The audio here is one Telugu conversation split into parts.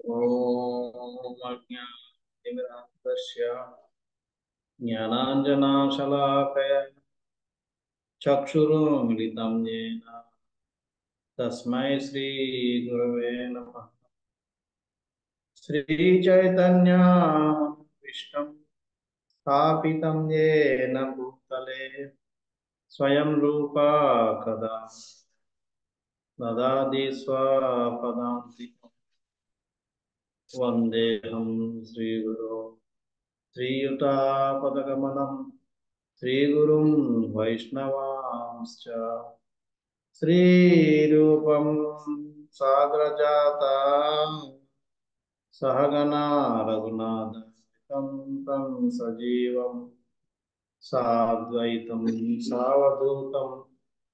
ఓం అజ్ఞానతిమిరాంధస్య జ్ఞానాంజనాశలాకయ చక్షురున్మిలితం येन తస్మై శ్రీ గురవే నమః. శ్రీచైతన్యమనోభీష్టం స్థాపితం येन భూతలే స్వయం రూపా కదా దదాతి స్వపదాంతికం. వందేహం శ్రీగురో శ్రీయుతాపదకమలం శ్రీగురుం వైష్ణవాంశ్చ శ్రీరూపం సాగ్రజాతా సహగణా రఘునాథం తం సజీవం సాద్వైతం సావధూతం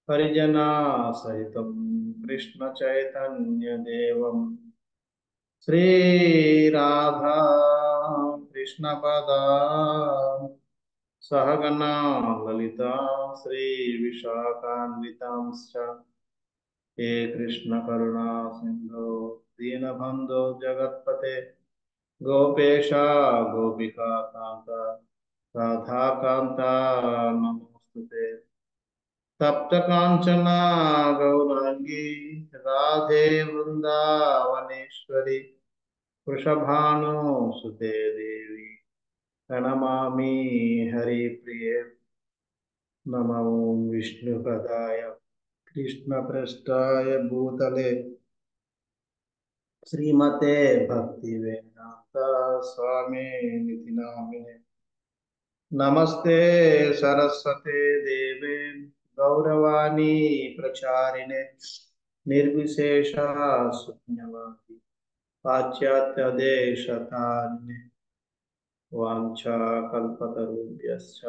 పరిజనా సహితం కృష్ణ చైతన్య దేవం శ్రీరాధా కృష్ణ పదా సహగణా లలితా శ్రీ విశాఖాన్వితాంశ్చ హే కృష్ణ కరుణా సింధో దీనబంధో జగత్పతే గోపేశ గోపికా కాంత రాధాకాంత నమోస్తుతే. తప్త కాంచన గౌరాంగి రాధే వృందావనేశ్వరి వృషభానుసుతే దేవి ప్రణమామి హరిప్రియే. నమో విష్ణుపదాయ కృష్ణప్రస్థాయ భూతలే శ్రీమతే భక్తివేదాంత స్వామినితి నామినే. నమస్తే సరస్వతే దేవే గౌరవాణి ప్రచారిణే నిర్విశేష శూన్యవాది పాశ్చాత్య దేశతారిణే. వాంఛా కల్పతరుభ్యశ్చ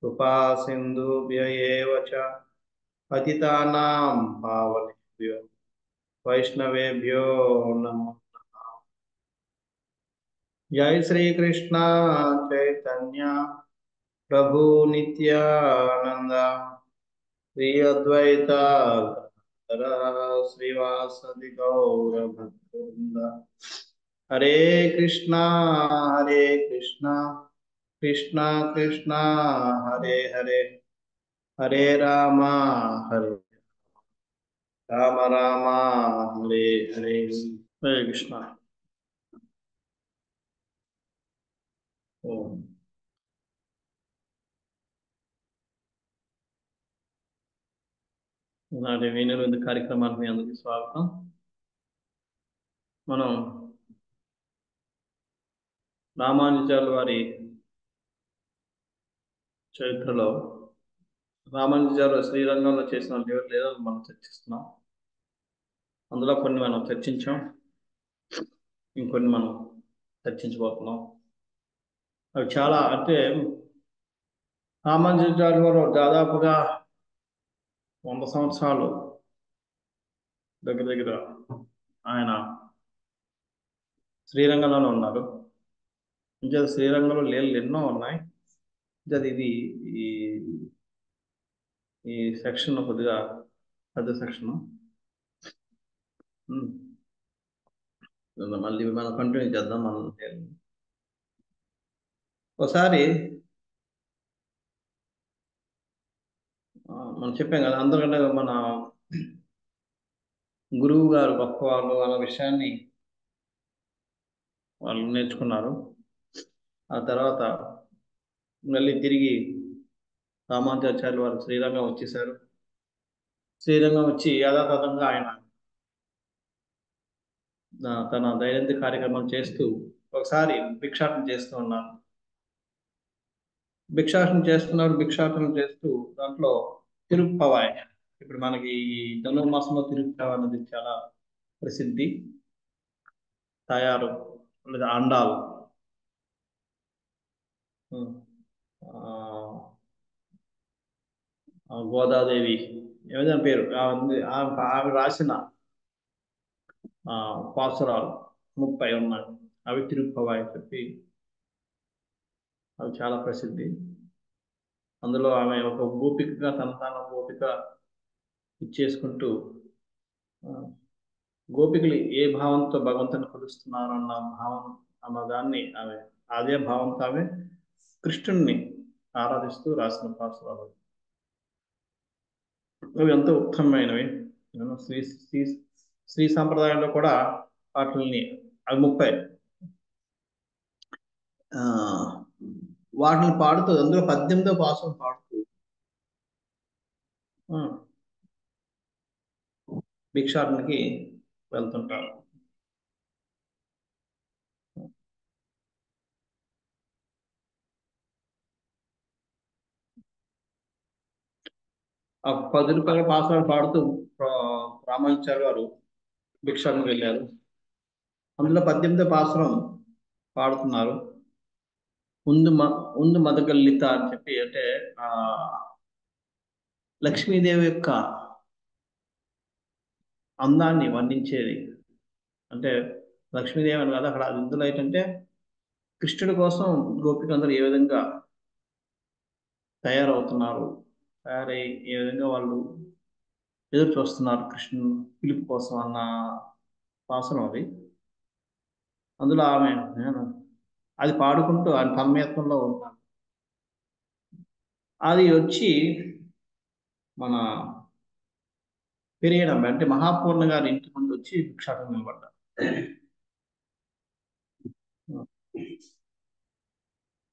కృపా సింధుభ్య ఏవ చ పతితానాం పావనేభ్యో వైష్ణవేభ్యో నమో నమః. జై శ్రీకృష్ణ చైతన్య ప్రభు నిత్యానంద శ్రీ అద్వైత గదాధర శ్రీవాసది గౌరభద్ర. హరే కృష్ణ కృష్ణ కృష్ణ హరే హరే హరే రామ హరే రామ రామ హరే హరే. హరే కృష్ణ. ఓం ఈనాటి వేణుల కార్యక్రమానికి మీ అందరికీ స్వాగతం. మనం రామానుజాచార్యుల వారి చరిత్రలో రామానుజాచార్యులు శ్రీరంగంలో చేసిన లీలలు మనం చర్చిస్తున్నాం. అందులో కొన్ని మనం చర్చించాం, ఇంకొన్ని మనం చర్చించబోతున్నాం. అవి చాలా, అంటే రామానుజాచార్యుల వారు దాదాపుగా 100 సంవత్సరాలు దగ్గర ఆయన శ్రీరంగంలోనే ఉన్నారు. ఇంకా శ్రీరంగంలో లీలలు ఎన్నో ఉన్నాయి. ఇది ఈ ఈ సెక్షన్ కొద్దిగా పెద్ద సెక్షన్. మళ్ళీ మనం కంటిన్యూ చేద్దాం. ఒకసారి మనం చెప్పాం కదా, అందరికంటే మన గురువు గారు గొప్పవాళ్ళు అన్న విషయాన్ని వాళ్ళు నేర్చుకున్నారు. ఆ తర్వాత మళ్ళీ తిరిగి రామానుజాచార్యులు వారు శ్రీరంగం వచ్చేసారు. శ్రీరంగం వచ్చి యథాతథంగా ఆయన తన దైనందిక కార్యక్రమం చేస్తూ ఒకసారి భిక్షాటన చేస్తూ ఉన్నారు. భిక్షాటన చేస్తూ దాంట్లో తిరుప్పవాయ్, ఇప్పుడు మనకి ధనుర్మాసంలో తిరుప్పవాయ్ అనేది చాలా ప్రసిద్ధి. తయారు లేదా అండాలు, గోదాదేవి ఏదైనా పేరు ఆమె రాసిన పాసురాలు 30 ఉన్నాయి. అవి తిరుప్పవాయ్ చెప్పి అవి చాలా ప్రసిద్ధి. అందులో ఆమె ఒక గోపికగా తన గోపిక ఇచ్చేసుకుంటూ గోపికలు ఏ భావంతో భగవంతుని కొలుస్తున్నారు అన్న భావం అన్న దాన్ని ఆమె అదే భావంతో ఆమె కృష్ణుణ్ణి ఆరాధిస్తూ రాసిన పాసురాలు అవి ఎంతో ఉత్తమమైనవి. శ్రీ శ్రీ శ్రీ సాంప్రదాయంలో కూడా వాటిని అవి 30 ఆ, వాటిని పాడుతూ అందులో 18వ పాసురం పాడుతూ ఆ, భిక్షాటనకి వెళ్తుంటారు. ఆ 10 రూపాయల పాసురాలు పాడుతూ రామానుజాచార్య వారు భిక్షాటనకు వెళ్ళారు. అందులో 18వ పాసురం పాడుతున్నారు. ముందు ముందు మదగల్లిత అని చెప్పి, అంటే ఆ లక్ష్మీదేవి యొక్క అందాన్ని వర్ణించేది. అంటే లక్ష్మీదేవి అని కాదు అక్కడ, ఇందులో ఏంటంటే కృష్ణుడి కోసం గోపికలందరూ ఏ విధంగా తయారవుతున్నారు, తయారై ఏ విధంగా వాళ్ళు ఎదురు చూస్తున్నారు కృష్ణుడు పిలుపు కోసం అన్న పాసనం అది. అందులో ఆమె నేను అది పాడుకుంటూ ఆయన తన్మయత్వంలో ఉన్నాను. అది వచ్చి మన పెరియడం అంటే మహాపూర్ణ గారి ఇంటి ముందు వచ్చి భిక్షాటన నిలబడ్డారు.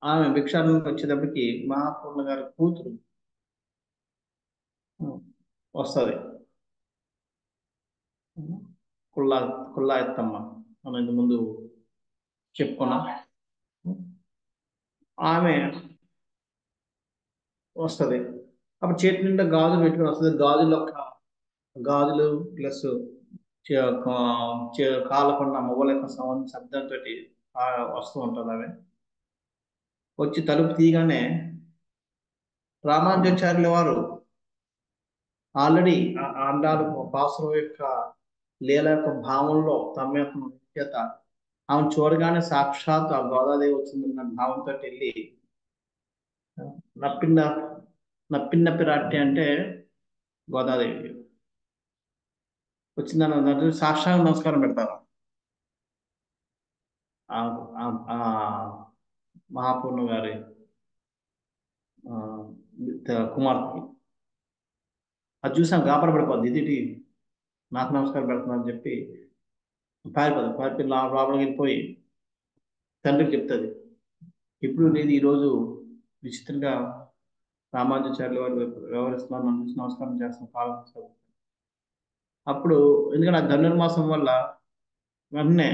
ఆమె భిక్షాటనకి వచ్చేటప్పటికి మహాపూర్ణ గారి కూతురు వస్తుంది. కుల్లా కుల్లా ఎత్తమ్మ మనం ఇంత ముందు చెప్పుకున్నాం. ఆమె వస్తుంది. అప్పుడు చేతి నిండా గాజులు పెట్టుకుని వస్తుంది. గాజులు ప్లస్ కాలకుండా మొబైల్ యొక్క శబ్దంతో వస్తూ ఉంటుంది. ఆమె వచ్చి తలుపు తీయగానే రామానుజాచార్యుల వారు ఆల్రెడీ అండాలు పాసురం యొక్క లీల యొక్క భావంలో తమ యొక్క చేత ఆమె చూడగానే సాక్షాత్ ఆ గోదాదేవి వచ్చిందన్న భావంతో వెళ్ళి నప్పిన్న నప్పిన్నప్పి రాట్టి అంటే గోదాదేవి వచ్చిందని సాక్షాత్ నమస్కారం పెడతారు ఆ మహాపూర్ణ గారి కుమార్తెకి. అది చూసాం గాబర పడిపోద్ది, ఇది నాకు నమస్కారం పెడుతున్నా అని చెప్పి పారిపోయి లోపలికి వెళ్ళిపోయి తండ్రికి చెప్తుంది. ఇప్పుడు నేను ఈరోజు విచిత్రంగా రామానుజాచార్యుల వారు వ్యవహరిస్తున్నాను, నన్ను చూసి నమస్కారం చేస్తాను, కాలం. అప్పుడు ఎందుకంటే ఆ ధనుర్మాసం వల్ల వెంటనే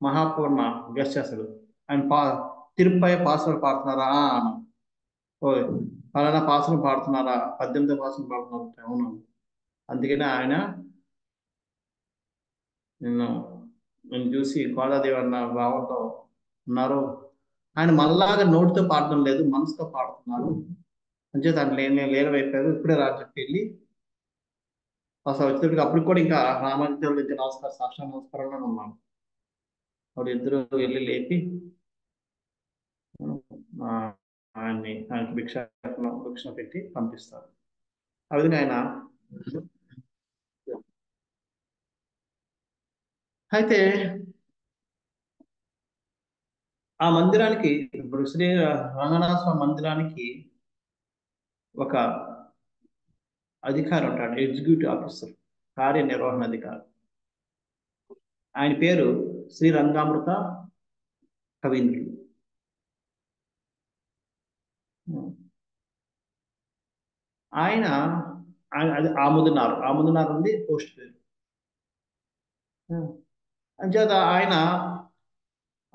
మహాపూర్ణ గెస్ట్ చేస్తాడు. ఆయన తిరుపతి పాసులు పాడుతున్నారా, ఓ పలానా పాసులు పాడుతున్నారా, 18వ పాసులు పాడుతున్నారు, అవును. అందుకనే ఆయన నిన్ను నేను చూసి గోదాదేవి అన్న భావంతో ఉన్నారు. ఆయన మనలాగా నోటితో పాడడం లేదు, మనసుతో పాడుతున్నారు. అంచేత ఆయన లేనవైపోయారు, ఇప్పుడే రా చెప్పి వెళ్ళి అసలు వచ్చేటప్పటికి అప్పుడు కూడా ఇంకా రామానుజాచార్యుల దగ్గర నమస్కారం, సాక్షాత్ నమస్కారంలో ఉన్నాను. అప్పుడు ఇద్దరు వెళ్ళి లేపి ఆయనకి భిక్ష పెట్టి పంపిస్తారు. ఆ విధంగా ఆయన అయితే ఆ మందిరానికి, ఇప్పుడు శ్రీ రంగనాథ స్వామి మందిరానికి ఒక అధికారి ఉంటాడు, ఎగ్జిక్యూటివ్ ఆఫీసర్, కార్యనిర్వహణ అధికారి. ఆయన పేరు శ్రీ రంగామృత కవీంద్రుడు. ఆయన అది ఆముదనార్ ఉంది పోస్ట్ పేరు. అంచేత ఆయన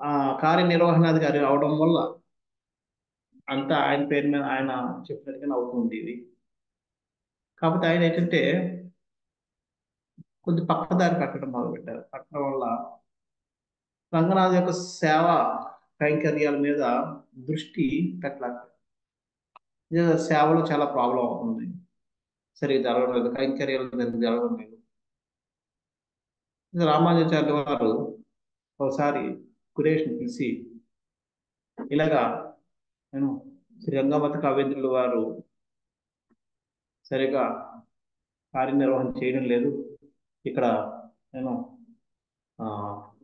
ఆ కార్యనిర్వహణాధికారి అవడం వల్ల అంతా ఆయన పేరు మీద ఆయన చెప్పినట్టుగానే అవుతుంది ఇది. కాకపోతే ఆయన ఏంటంటే కొద్ది పక్కదారి పెట్టడం మొదలుపెట్టారు. పెట్టడం వల్ల రంగనాథ్ యొక్క సేవ కైంకర్యాల మీద దృష్టి పెట్టలేక సేవలో చాలా ప్రాబ్లం అవుతుంది, సరిగ్గా జరగడం లేదు, కైంకర్యాలు సరిగ్గా జరగడం లేదు. రామానుజాచార్య వారు ఒకసారి కురేష్ని పిలిచి ఇలాగా నేను శ్రీ రంగమత కవీంద్రుల వారు సరిగా కార్యనిర్వహణ చేయడం లేదు, ఇక్కడ నేను ఆ,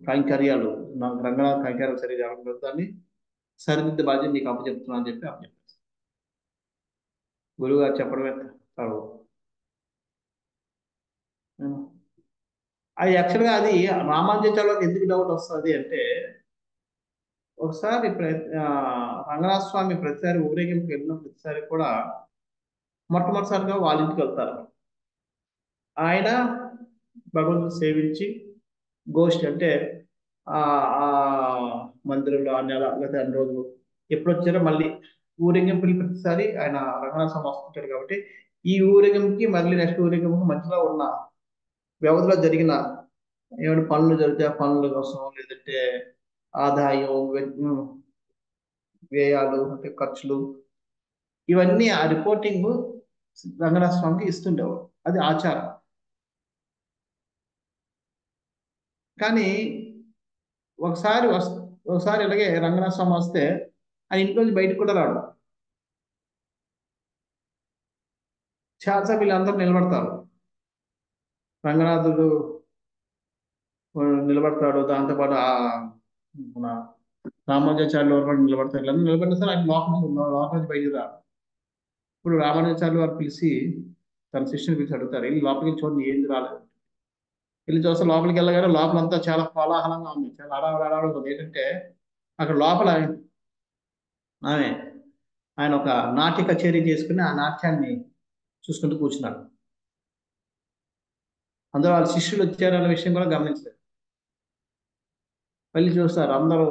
కైంకర్యాలు నాకు రంగనాథ కైంకర్యాలు సరిగా జరగలేదు దాన్ని సరిదిద్ద బాధ్యత నీకు అప్పచెప్తున్నా అని చెప్పి అప్పచెప్పాను. గురువు గారు చెప్పడమే చదువు. అది యాక్చువల్గా అది రామానుజాచార్యులకు ఎందుకు డౌట్ వస్తుంది అంటే ఒకసారి రంగనాథ స్వామి ప్రతిసారి ఊరేగింపుకి వెళ్ళిన ప్రతిసారి కూడా మొట్టమొదటిసారిగా వాళ్ళ ఇంటికి వెళ్తారు. ఆయన భగవంతుని సేవించి గోష్ఠి అంటే ఆ ఆ మందిరంలో ఆ నెల లేదా 2 రోజులు ఎప్పుడు వచ్చారో మళ్ళీ ఊరేగింపుకి ప్రతిసారి ఆయన రంగనాథ స్వామి వస్తుంటాడు కాబట్టి ఈ ఊరేగింపుకి మళ్ళీ నెక్స్ట్ ఊరేగింపుకి మధ్యలో ఉన్న వ్యవధిలో జరిగిన ఏమైనా పనులు జరిగితే ఆ పనుల కోసం లేదంటే ఆదాయం వ్యయాలు అంటే ఖర్చులు ఇవన్నీ ఆ రిపోర్టింగ్ రంగనాథ స్వామికి ఇస్తుండేవాడు. అది ఆచారం. కానీ ఒకసారి ఒకసారి ఇలాగే రంగనాథ స్వామి వస్తే ఆ ఇంట్లోంచి బయటకు కూడా రాడు. చాలాసేపు వీళ్ళందరూ నిలబడతారు. రంగనాథుడు నిలబడతాడు. దాంతోపాటు మన రామానుజాచార్యులు వారు కూడా నిలబడతారు. వీళ్ళందరూ నిలబడిన సరే ఆయన లోపల నుంచి బయటికి రాడు. ఇప్పుడు రామానుజాచార్యులు వారు పిలిచి తన శిష్యుని పిలిచి అడుగుతారు, వెళ్ళి లోపలికి వెళ్ళి చూడండి ఏంది రాలేదు. వెళ్ళి చూస్తే లోపలికి వెళ్ళగానే లోపలంతా చాలా కోలాహలంగా ఉంది. చాలా అడావిడి ఉంది. ఏంటంటే అక్కడ లోపల ఆమె ఆయన ఒక నాట్య కచేరీ చేసుకుని ఆ నాట్యాన్ని చూసుకుంటూ కూర్చున్నాడు. అందులో వాళ్ళ శిష్యులు వచ్చారన్న విషయం కూడా గమనించలేదు. వెళ్ళి చూస్తారు అందరూ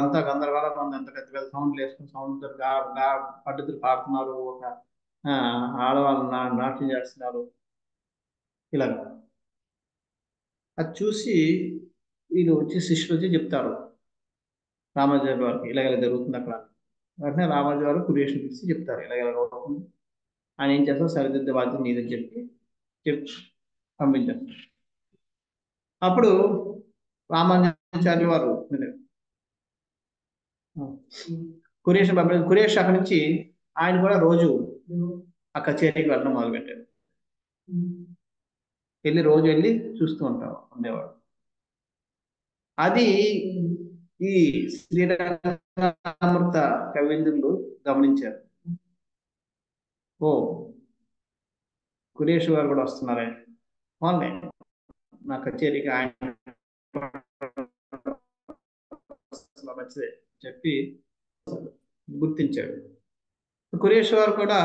అంతా గందరగోళంగా ఉంది. అంత పెద్ద పెద్ద సౌండ్లు వేసుకుని సౌండ్ పద్ధతులు పాడుతున్నారు. ఒక ఆ, ఆడవాళ్ళు నాట్యం చేస్తున్నారు. ఇలాగ అది చూసి వీళ్ళు వచ్చి శిష్యులు వచ్చి చెప్తారు రామానుజాచార్య వారికి ఇలాగ ఇలా జరుగుతుంది అక్కడ. వెంటనే రామానుజాచార్య వారు కురేషన్ పిలిచి చెప్తారు ఇలాగ ఇలా అవుతుంది. ఆయన ఏం చేస్తారు సరిదిద్ద బాధ్యత నీదని చెప్పి పంపించారు. అప్పుడు రామానుజాచార్యుల వారు కురేష్ అక్కడి నుంచి ఆయన కూడా రోజు ఆ కచేరీకి వెళ్ళడం మొదలుపెట్టారు. రోజు వెళ్ళి చూస్తూ ఉండేవాడు. అది ఈ శ్రీరామృత కవీంద్రులు గమనించారు. ఓ కురేష్ గారు కూడా వస్తున్నారే వాళ్ళే నా కచేరీకి ఆయన మంచిదే చెప్పి గుర్తించాడు. కురేష్ గారు కూడా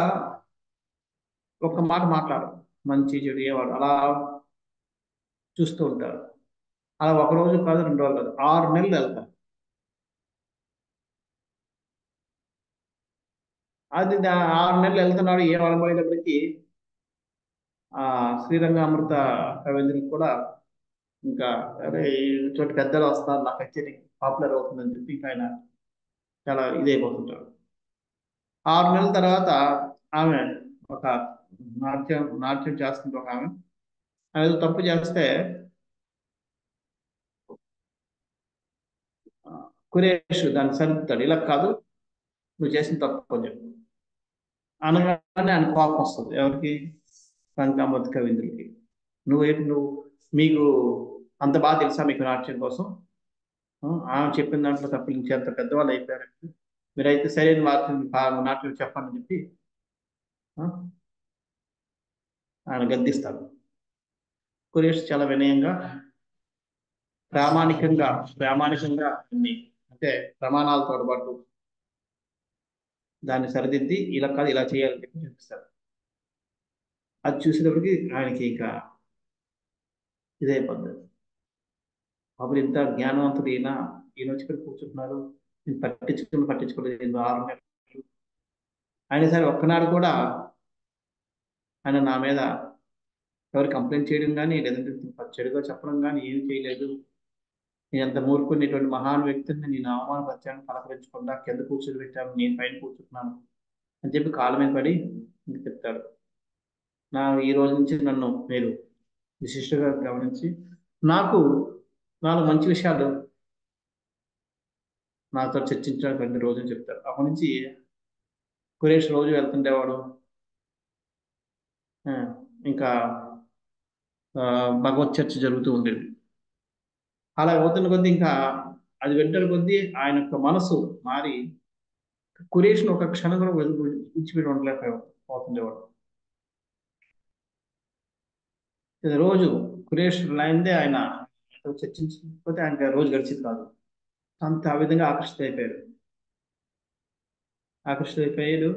ఒక మాట మాట్లాడరు. మంచి చెడు ఏవాడు అలా చూస్తూ ఉంటారు. అలా ఒక రోజు కాదు 2 రోజులు కాదు 6 నెలలు వెళ్తారు. అది 6 నెలలు వెళ్తున్నాడు ఏం అనుభవమైనప్పటికీ ఆ శ్రీరంగామృత కవేంద్రులకు కూడా ఇంకా అరే ఈ చోటు పెద్దలు వస్తారు నా కచేరీ పాపులర్ అవుతుందని చెప్పి ఇంకా ఆయన చాలా ఇదైపోతుంటాడు. 6 నెలల తర్వాత ఆమె ఒక నాట్యం చేస్తుంది ఒక ఆమె ఏదో తప్పు చేస్తే కురేష్ దాన్ని సరిదిద్దాడు. ఇలా కాదు నువ్వు చేసిన తప్పు అని చెప్పి అనగానే ఆయన కోపం వస్తుంది. ఎవరికి? రంగామృత కవీంద్రుడికి. నువ్వు మీకు అంత బాగా తెలుసా మీకు నాట్యం కోసం? ఆమె చెప్పిన దాంట్లో తప్పు నుంచి అంత పెద్దవాళ్ళు అయిపోయారు. మీరైతే సరైన నాట్యం చెప్పండి చెప్పి ఆ, ఆయన గద్దిస్తాడు. కురేష్ చాలా వినయంగా ప్రామాణికంగా అన్ని అంటే ప్రమాణాలతో పాటు దాన్ని సరిదిద్ది ఇలా కాదు ఇలా చేయాలని చెప్పి చూపిస్తారు. అది చూసేటప్పటికి ఆయనకి ఇంకా ఇదైపోద్ది. అప్పుడు ఇంత జ్ఞానవంతుడు ఈయన వచ్చి ఇక్కడ కూర్చుంటున్నాడు. నేను పట్టించుకోలేదు 6 నెలలు అయినా సరే ఒక్కనాడు కూడా ఆయన నా మీద ఎవరు కంప్లైంట్ చేయడం కానీ లేదంటే చెడుగా చెప్పడం కానీ ఏమి చేయలేదు. నేను ఎంత మూర్ఖుని ఇటువంటి మహాన్ వ్యక్తిని నేను అవమానపరిచాను పలకరించకుండా కింద కూర్చొని పెట్టాను నేను పైన కూర్చుంటున్నాను అని చెప్పి కాళ్ళ మీద పడి ఇంక చెప్తాడు. ఈ రోజు నుంచి నన్ను మీరు విశిష్టంగా గమనించి నాకు 4 మంచి విషయాలు నాతో చర్చించడానికి రోజు అని చెప్తారు. అప్పటి నుంచి కురేష్ రోజు వెళ్తుండేవాడు. ఆ, ఇంకా భగవత్ చర్చ జరుగుతూ ఉండేది. అలా అవుతున్న కొద్దీ ఇంకా అది వెంటనే కొద్దీ ఆయన యొక్క మనసు మారి కురేష్ను ఒక క్షణం కూడా విడిచిపెట్టి ఉండలేకపోతుండేవాడు. ఇది రోజు కురేష్ లైన్దే ఆయన చర్చించకపోతే ఆయనకి రోజు గడిచింది కాదు. అంత ఆ విధంగా ఆకర్షితులైపోయాడు.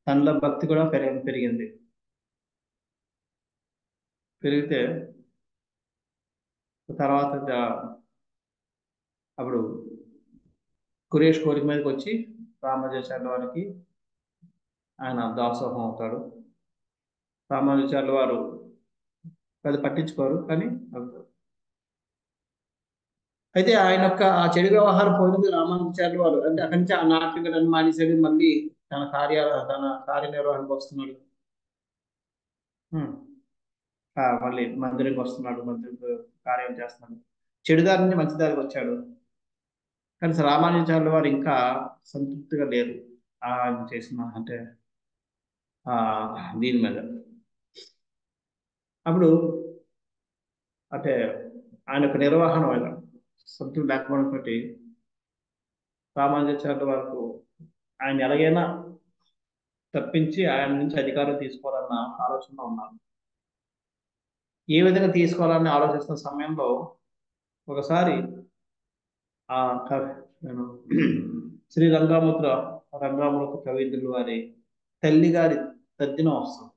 తనలో భక్తి కూడా పెరిగింది. పెరిగితే తర్వాత అప్పుడు కురేష్ కోరిక మీదకి వచ్చి రామానుజాచార్యుల వారికి ఆయన దాసోహం అవుతాడు. రామానుజాచార్యుల వారు అది పట్టించుకోరు, కానీ వెళ్తారు. అయితే ఆయన యొక్క ఆ చెడు వ్యవహారం పోయినది రామానుజాచార్యుల వారు అంటే అక్కడి నుంచి ఆ నాటకాలను మానేశాడు. మళ్ళీ తన కార్యనిర్వహణకు వస్తున్నాడు. హ్మ్. మళ్ళీ మందిరంకి వస్తున్నాడు, మందిరం కార్యం చేస్తున్నాడు. చెడుదారి నుంచి మంచి దారికి వచ్చాడు. కానీ రామానుజాచార్యుల వారు ఇంకా సంతృప్తిగా లేరు ఆయన చేసిన అంటే ఆ దీని మీద. అప్పుడు అంటే ఆయన యొక్క నిర్వహణ వల్ల సంతృప్తి లేకపోవడం బట్టి రామానుజాచార్యుల వరకు ఆయన ఎలాగైనా తప్పించి ఆయన నుంచి అధికారం తీసుకోవాలన్న ఆలోచన ఉన్నారు. ఏ విధంగా తీసుకోవాలని ఆలోచిస్తున్న సమయంలో ఒకసారి ఆ నేను శ్రీ రంగామృత కవీంద్రుల వారి తల్లి గారి తద్దినం వస్తుంది.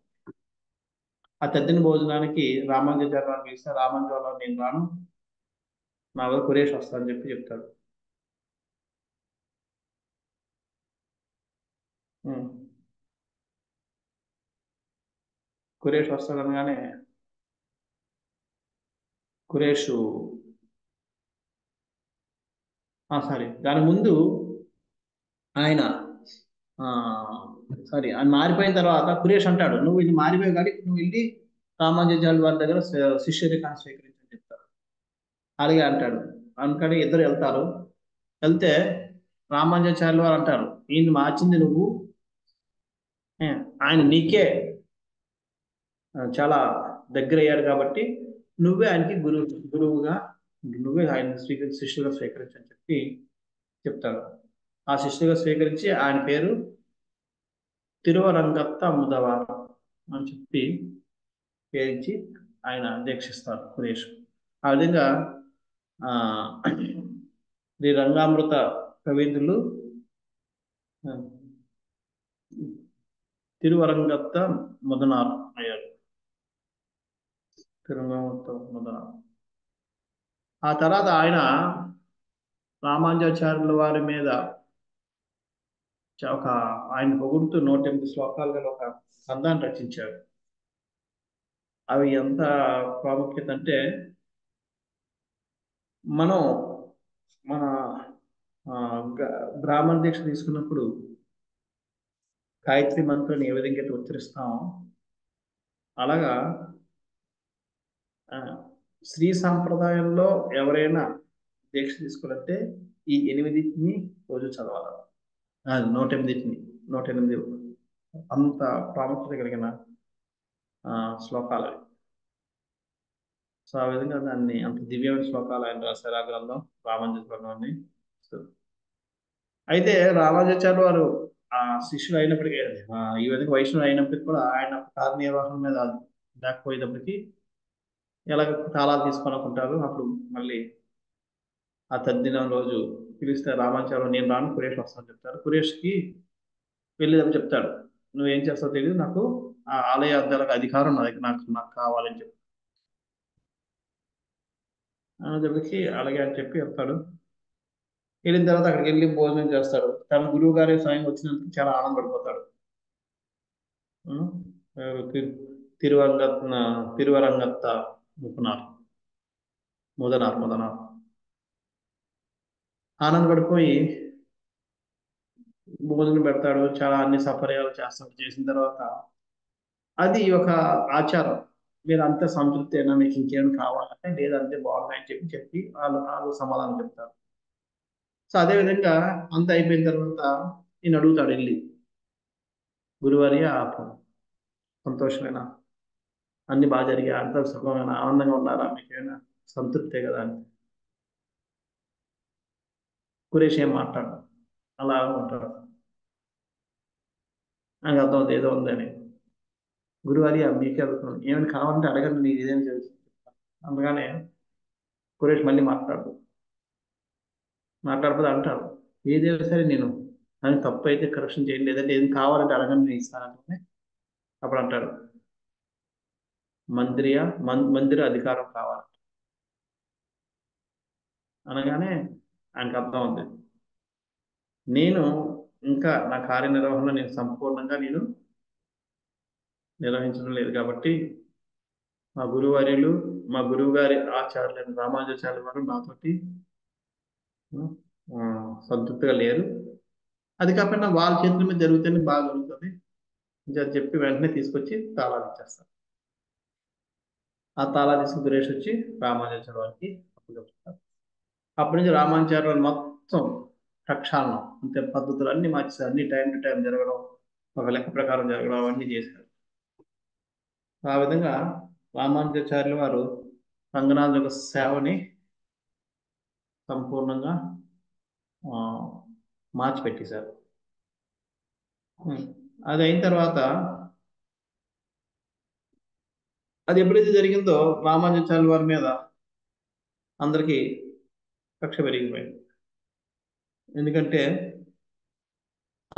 ఆ తద్దిన భోజనానికి రామానుజాచార్య వారిని పిలిస్తే రామానుజాచార్య నేను రాను, నా వరకు కురేష్ వస్తానని చెప్తాడు. కురేష్ వస్తాడనగానే కురేషు సారీ దాని ముందు ఆయన ఆయన మారిపోయిన తర్వాత కురేష్ అంటాడు, నువ్వు ఇది మారిపోయావు కానీ నువ్వు వెళ్ళి రామానుజాచార్యుల వారి దగ్గర శిష్యరికాన్ని స్వీకరించని చెప్తాడు. అలాగే అంటాడు. అందుకని ఇద్దరు వెళ్తారు. వెళ్తే రామానుజాచార్యుల వారు అంటారు, ఈయన్ని మార్చింది నువ్వు, ఆయన నీకే చాలా దగ్గర అయ్యాడు కాబట్టి నువ్వే ఆయనకి గురువుగా నువ్వే ఆయన శిష్యుగా స్వీకరించని చెప్తాడు. ఆ శిష్యుగా స్వీకరించి ఆయన పేరు తిరువరంగత్త ముదవారం అని చెప్పి పేరించి ఆయన దీక్షిస్తారు కురేష్. ఆ విధంగా శ్రీ రంగామృత కవీంద్రులు తిరువరంగత్త ముదనార్ అయ్యారు. తిరువరంగత్త ముదనార్. ఆ తర్వాత ఆయన రామానుజాచార్యుల వారి మీద ఆయన పొగుడుతూ 108 శ్లోకాలు గల ఒక గ్రంథాన్ని రచించాడు. అవి ఎంత ప్రాముఖ్యత అంటే మనం మన బ్రాహ్మణ దీక్ష తీసుకున్నప్పుడు గాయత్రి మంత్రాన్ని ఏ విధంగా అయితే ఉచ్చరిస్తామో అలాగా శ్రీ సాంప్రదాయంలో ఎవరైనా దీక్ష తీసుకోవాలంటే ఈ 8ని రోజు చదవాలి. 108 అంత ప్రాముఖ్యత కలిగిన శ్లోకాలు. సో ఆ విధంగా దాన్ని అంత దివ్యమైన శ్లోకాలు ఆయన రాశారు ఆ గ్రంథం రామానుజాచార్యుని. అయితే రామానుజాచార్య వారు ఆ శిష్యుడు అయినప్పటికీ ఈ విధంగా వైష్ణవుడు అయినప్పటికీ కూడా ఆయన కార్యనిర్వహణ మీద లేకపోయేటప్పటికీ ఎలాగ తాళాలు తీసుకొనుకుంటారు. అప్పుడు మళ్ళీ ఆ తద్దినం రోజు పిలిస్తే రామాచార్య నేను రాను, కురేష్ వస్తాను చెప్తారు. కురేష్కి వెళ్ళేదని చెప్తాడు, నువ్వేం చేస్తావు తెలియదు, నాకు ఆ ఆలయ అధ్యక్షులకు అధికారం నా దగ్గర నాకు కావాలని చెప్పి చెప్పి అలాగే అని చెప్పి చెప్తాడు. వెళ్ళిన తర్వాత అక్కడికి వెళ్ళి భోజనం చేస్తాడు. తన గురువు గారి స్వయం వచ్చినందుకు చాలా ఆనందపడిపోతాడు. తిరువరంగత్త ముదనార్ ఆనందపడిపోయి భోజనం పెడతాడు. చాలా అన్ని సపర్యాలు చేస్తాడు. చేసిన తర్వాత అది ఒక ఆచారం. మీరు అంత సంతృప్తి అయినా మీకు ఇంకేమైనా కావాలంటే లేదంటే బాగున్నాయని చెప్పి వాళ్ళు సమాధానం చెప్తారు. సో అదే విధంగా అంత అయిపోయిన తర్వాత నేను అడుగుతాడు వెళ్ళి, గురువారి సంతోషమేనా, అన్ని బాగా జరిగాయి, అంత సుఖమైన ఆనందంగా ఉన్నారా, మీకేమైనా సంతృప్తే కదా అని. కురేష్ ఏం మాట్లాడు, అలా ఉంటాడు. నాకు అర్థం ఏదో ఉందని. గురువారి మీకే అడుగుతున్నాను, ఏమైనా కావాలంటే అడగండి, నీకు ఇదేం తెలుసు. అందుకనే కురేష్ మళ్ళీ మాట్లాడకపోతే అంటారు, ఏదైనా సరే నేను అని తప్పు అయితే కరెక్షన్ చేయండి, లేదంటే ఏం కావాలంటే అడగండి నేను ఇస్తానంటే అప్పుడు అంటాడు, మందిర అధికారం కావాలి అనగానే ఆయనకు అర్థం అవుతుంది. నేను ఇంకా నా కార్యనిర్వహణలో నేను సంపూర్ణంగా నిర్వహించడం లేదు కాబట్టి మా గురువర్యులు, మా గురువు గారి ఆచార్యులైన రామానుజాచార్యుల వారు నాతోటి ఆ, సంతృప్తిగా లేరు. అది కాకుండా వాళ్ళ చేతుల మీద జరుగుతూనే బాగా జరుగుతుంది అని చెప్పి వెంటనే తీసుకొచ్చి తాళాలు ఇచ్చేస్తారు. ఆ తాళాలు తీసుకుని సురేష్ వచ్చి రామానుజాచార్య వారికి అప్పచెప్తారు. అప్పటి నుంచి రామానుజాచార్య వారు మొత్తం ప్రక్షాళనం అంటే పద్ధతులు అన్ని మార్చేశారు, అన్ని టైం టు టైం జరగడం, ఒక లెక్క ప్రకారం జరగడం అవన్నీ చేశారు. ఆ విధంగా రామానుజాచార్యుల వారు రంగనాథ్ యొక్క సేవని సంపూర్ణంగా ఆ, మార్చిపెట్టేశారు. అది అయిన తర్వాత అది ఎప్పుడైతే జరిగిందో రామానుజాచార్యుల వారి మీద అందరికీ కక్ష పెరిగిపోయింది. ఎందుకంటే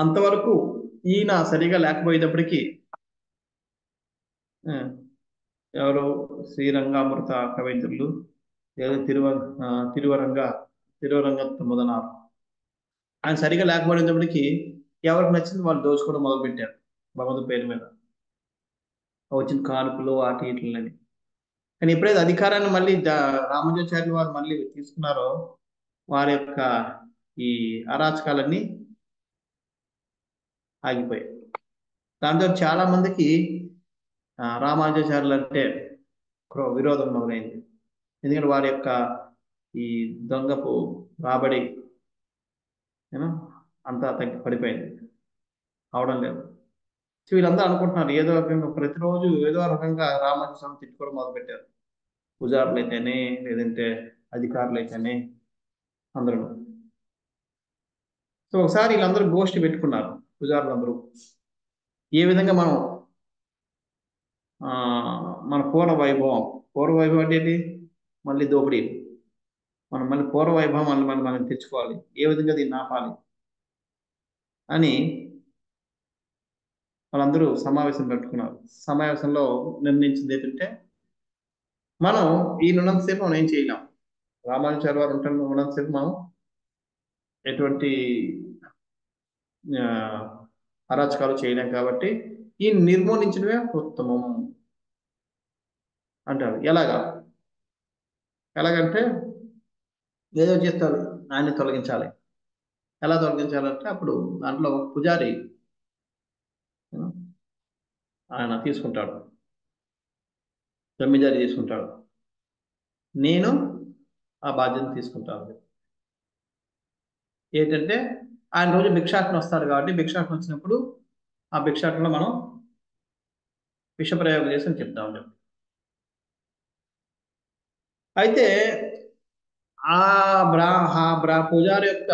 అంతవరకు ఈయన సరిగా లేకపోయేటప్పటికీ ఆ, ఎవరు శ్రీరంగామృత కవయిత్రులు, ఏదో తిరువరంగ తిరువరంగ మొదనారు, ఆయన సరిగా లేకపోయినప్పటికీ ఎవరికి నచ్చింది వాళ్ళు దోచుకోవడం మొదలుపెట్టారు భగవంతుడి పేరు మీద వచ్చిన కానుకలు వాటి ఇట్లని. కానీ ఎప్పుడైతే అధికారాన్ని మళ్ళీ రామానుజాచార్యులు వారు మళ్ళీ తీసుకున్నారో వారి యొక్క ఈ అరాచకాలన్నీ ఆగిపోయాయి. దాంతో చాలా మందికి రామానుజాచార్యులు అంటే విరోధం మొదలైంది. ఎందుకంటే వారి యొక్క ఈ దొంగపు రాబడి ఏమో అంతా తగ్గి పడిపోయింది, అవడం లేదు. సో వీళ్ళందరూ అనుకుంటున్నారు ఏదో రకంగా ప్రతిరోజు ఏదో రకంగా రామానుజ స్వామి తిట్టుకోవడం మొదలుపెట్టారు, పూజారులు అయితేనే లేదంటే అధికారులు అయితేనే అందరూ. సో ఒకసారి వీళ్ళందరూ గోష్ఠి పెట్టుకున్నారు పూజారులందరూ, ఏ విధంగా మనం ఆ, మన పూర్వ వైభవం అంటే ఏంటి, మళ్ళీ దోపిడీ, మనం మళ్ళీ పూర్వ వైభవం మనం తెచ్చుకోవాలి, ఏ విధంగా దీన్ని ఆపాలి అని వాళ్ళందరూ సమావేశం పెట్టుకున్నారు. సమావేశంలో నిర్ణయించింది ఏంటంటే మనం ఉన్నంతసేపు మనం ఏం చేయలేం, రామానుచార్య వారు ఉన్నంతసేపు మనం ఎటువంటి ఆ, అరాచకాలు చేయలేం కాబట్టి ఈ నిర్మూలించడమే ఉత్తమము అంటారు. ఎలాగంటే ఏదో చేస్తారు, ఆయన్ని తొలగించాలి. ఎలా తొలగించాలంటే అప్పుడు దాంట్లో ఒక పుజారి ఆ, ఆయన తీసుకుంటాడు, జమీదారి తీసుకుంటాడు, నేను ఆ బాధ్యత తీసుకుంటాను. ఏంటంటే ఆయన రోజు భిక్షాటన వస్తాడు కాబట్టి భిక్షాటన వచ్చినప్పుడు ఆ భిక్షాటనలో మనం విషప్రయోగం చేసి అని చెప్తామని చెప్పి. అయితే ఆ బ్రా పూజారి యొక్క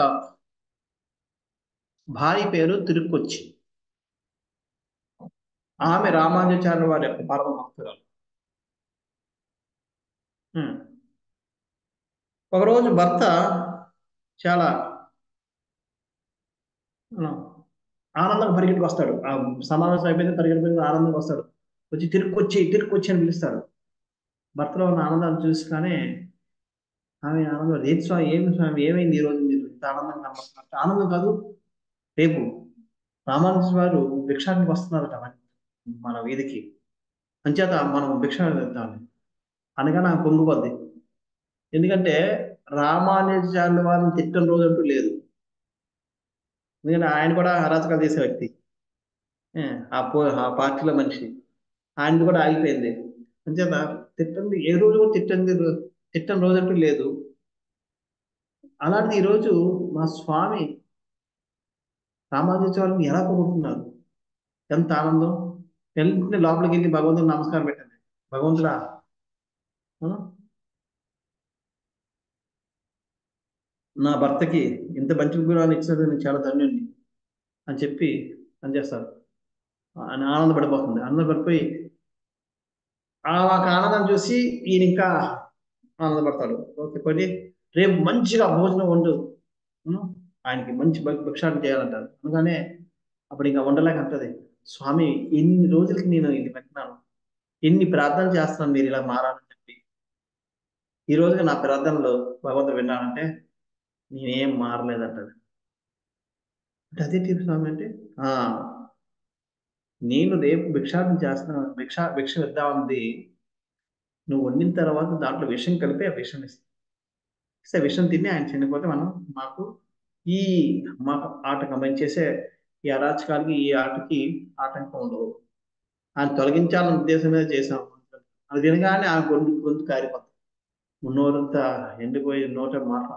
భార్య పేరు తిరుక్కొచ్చి, ఆమె రామానుజాచార్యుల వారి యొక్క పరమ భక్తురాలు. ఉమ్. ఒకరోజు భర్త చాలా ఆ, ఆనందంగా పరిగెట్టుకు వస్తాడు, ఆ సమావేశం అయిపోయింది పరిగెట్టుకుని ఆనందంగా వస్తాడు, వచ్చి తిరుక్కొచ్చి అని పిలుస్తాడు. భర్తలో ఉన్న ఆనందాన్ని చూసి కానీ ఆమె ఆనందం, ఏది స్వామి, ఏమి స్వామి, ఏమైంది ఈ రోజు మీరు ఇంత ఆనందంగా కనబడుతున్నారు? ఆనందం కాదు, రేపు రామానుజ వారు భిక్షానికి వస్తున్నారట మన వీధికి, అంచేత మనం భిక్ష వెళ్తాం అనగా నాకు పొంగిపోద్ది. ఎందుకంటే రామానుజాచార్యుల వారిని తిట్టని రోజు అంటూ లేదు. ఎందుకంటే ఆయన కూడా అరాచకాలు చేసే వ్యక్తి, ఏ, ఆ పార్టీలో మనిషి, ఆయనది కూడా ఆగిపోయింది. అంచేత తిట్టండి ఏ రోజు కూడా తిట్టని రోజు అంటూ లేదు. అలాంటిది ఈరోజు మా స్వామి రామానుజాచార్యులను ఎలా పొగుడుతున్నారు, ఎంత ఆనందం. వెంటనే లోపలికి వెళ్ళి భగవంతుడు నమస్కారం పెట్టండి, భగవంతుడా ఆ, నా భర్తకి ఇంత మంచి గుణాలు ఇచ్చినందుకు నేను చాలా ధన్యుణ్ణి అని చెప్పి అని చేస్తారు. అని ఆనందపడిపోతుంది. ఆనందపడిపోయి ఆ ఒక ఆనందం చూసి ఈయన ఇంకా ఆనందపడతాడు. ఓకే కొని రేపు మంచిగా భోజనం వండు. ఉం? ఆయనకి మంచి భిక్షాటన చేయాలంటారు. అందుకనే అప్పుడు ఇంకా వండలేక అంటది, స్వామి ఎన్ని రోజులకి నేను ఇది పెట్టినాను, ఎన్ని ప్రార్థనలు చేస్తున్నాను మీరు ఇలా మారాలని చెప్పి. ఈ రోజుగా నా ప్రార్థనలు భగవంతుడు విన్నానంటే నేనేం మారలేదంటది. అంటే అదే తీర్పు స్వామి అంటే ఆ నేను రేపు భిక్షాటన చేస్తున్నాను, భిక్ష ఇద్దామంది. నువ్వు వండిన తర్వాత దాంట్లో విషం కలిపి ఆ విషం ఇస్తా. ఇస్తే విషం తిని ఆయన చనిపోతే మనం మాకు ఈ మాకు ఆటంకం మేము చేసే ఈ అరాచకాలకి ఈ ఆటకి ఆటంకం ఉండదు. ఆయన తొలగించాలన్న ఉద్దేశం మీద చేసాం. అది వినగానే ఆ గొంతు కారిపోతుంది. నోరంతా ఎండిపోయి నోట మాట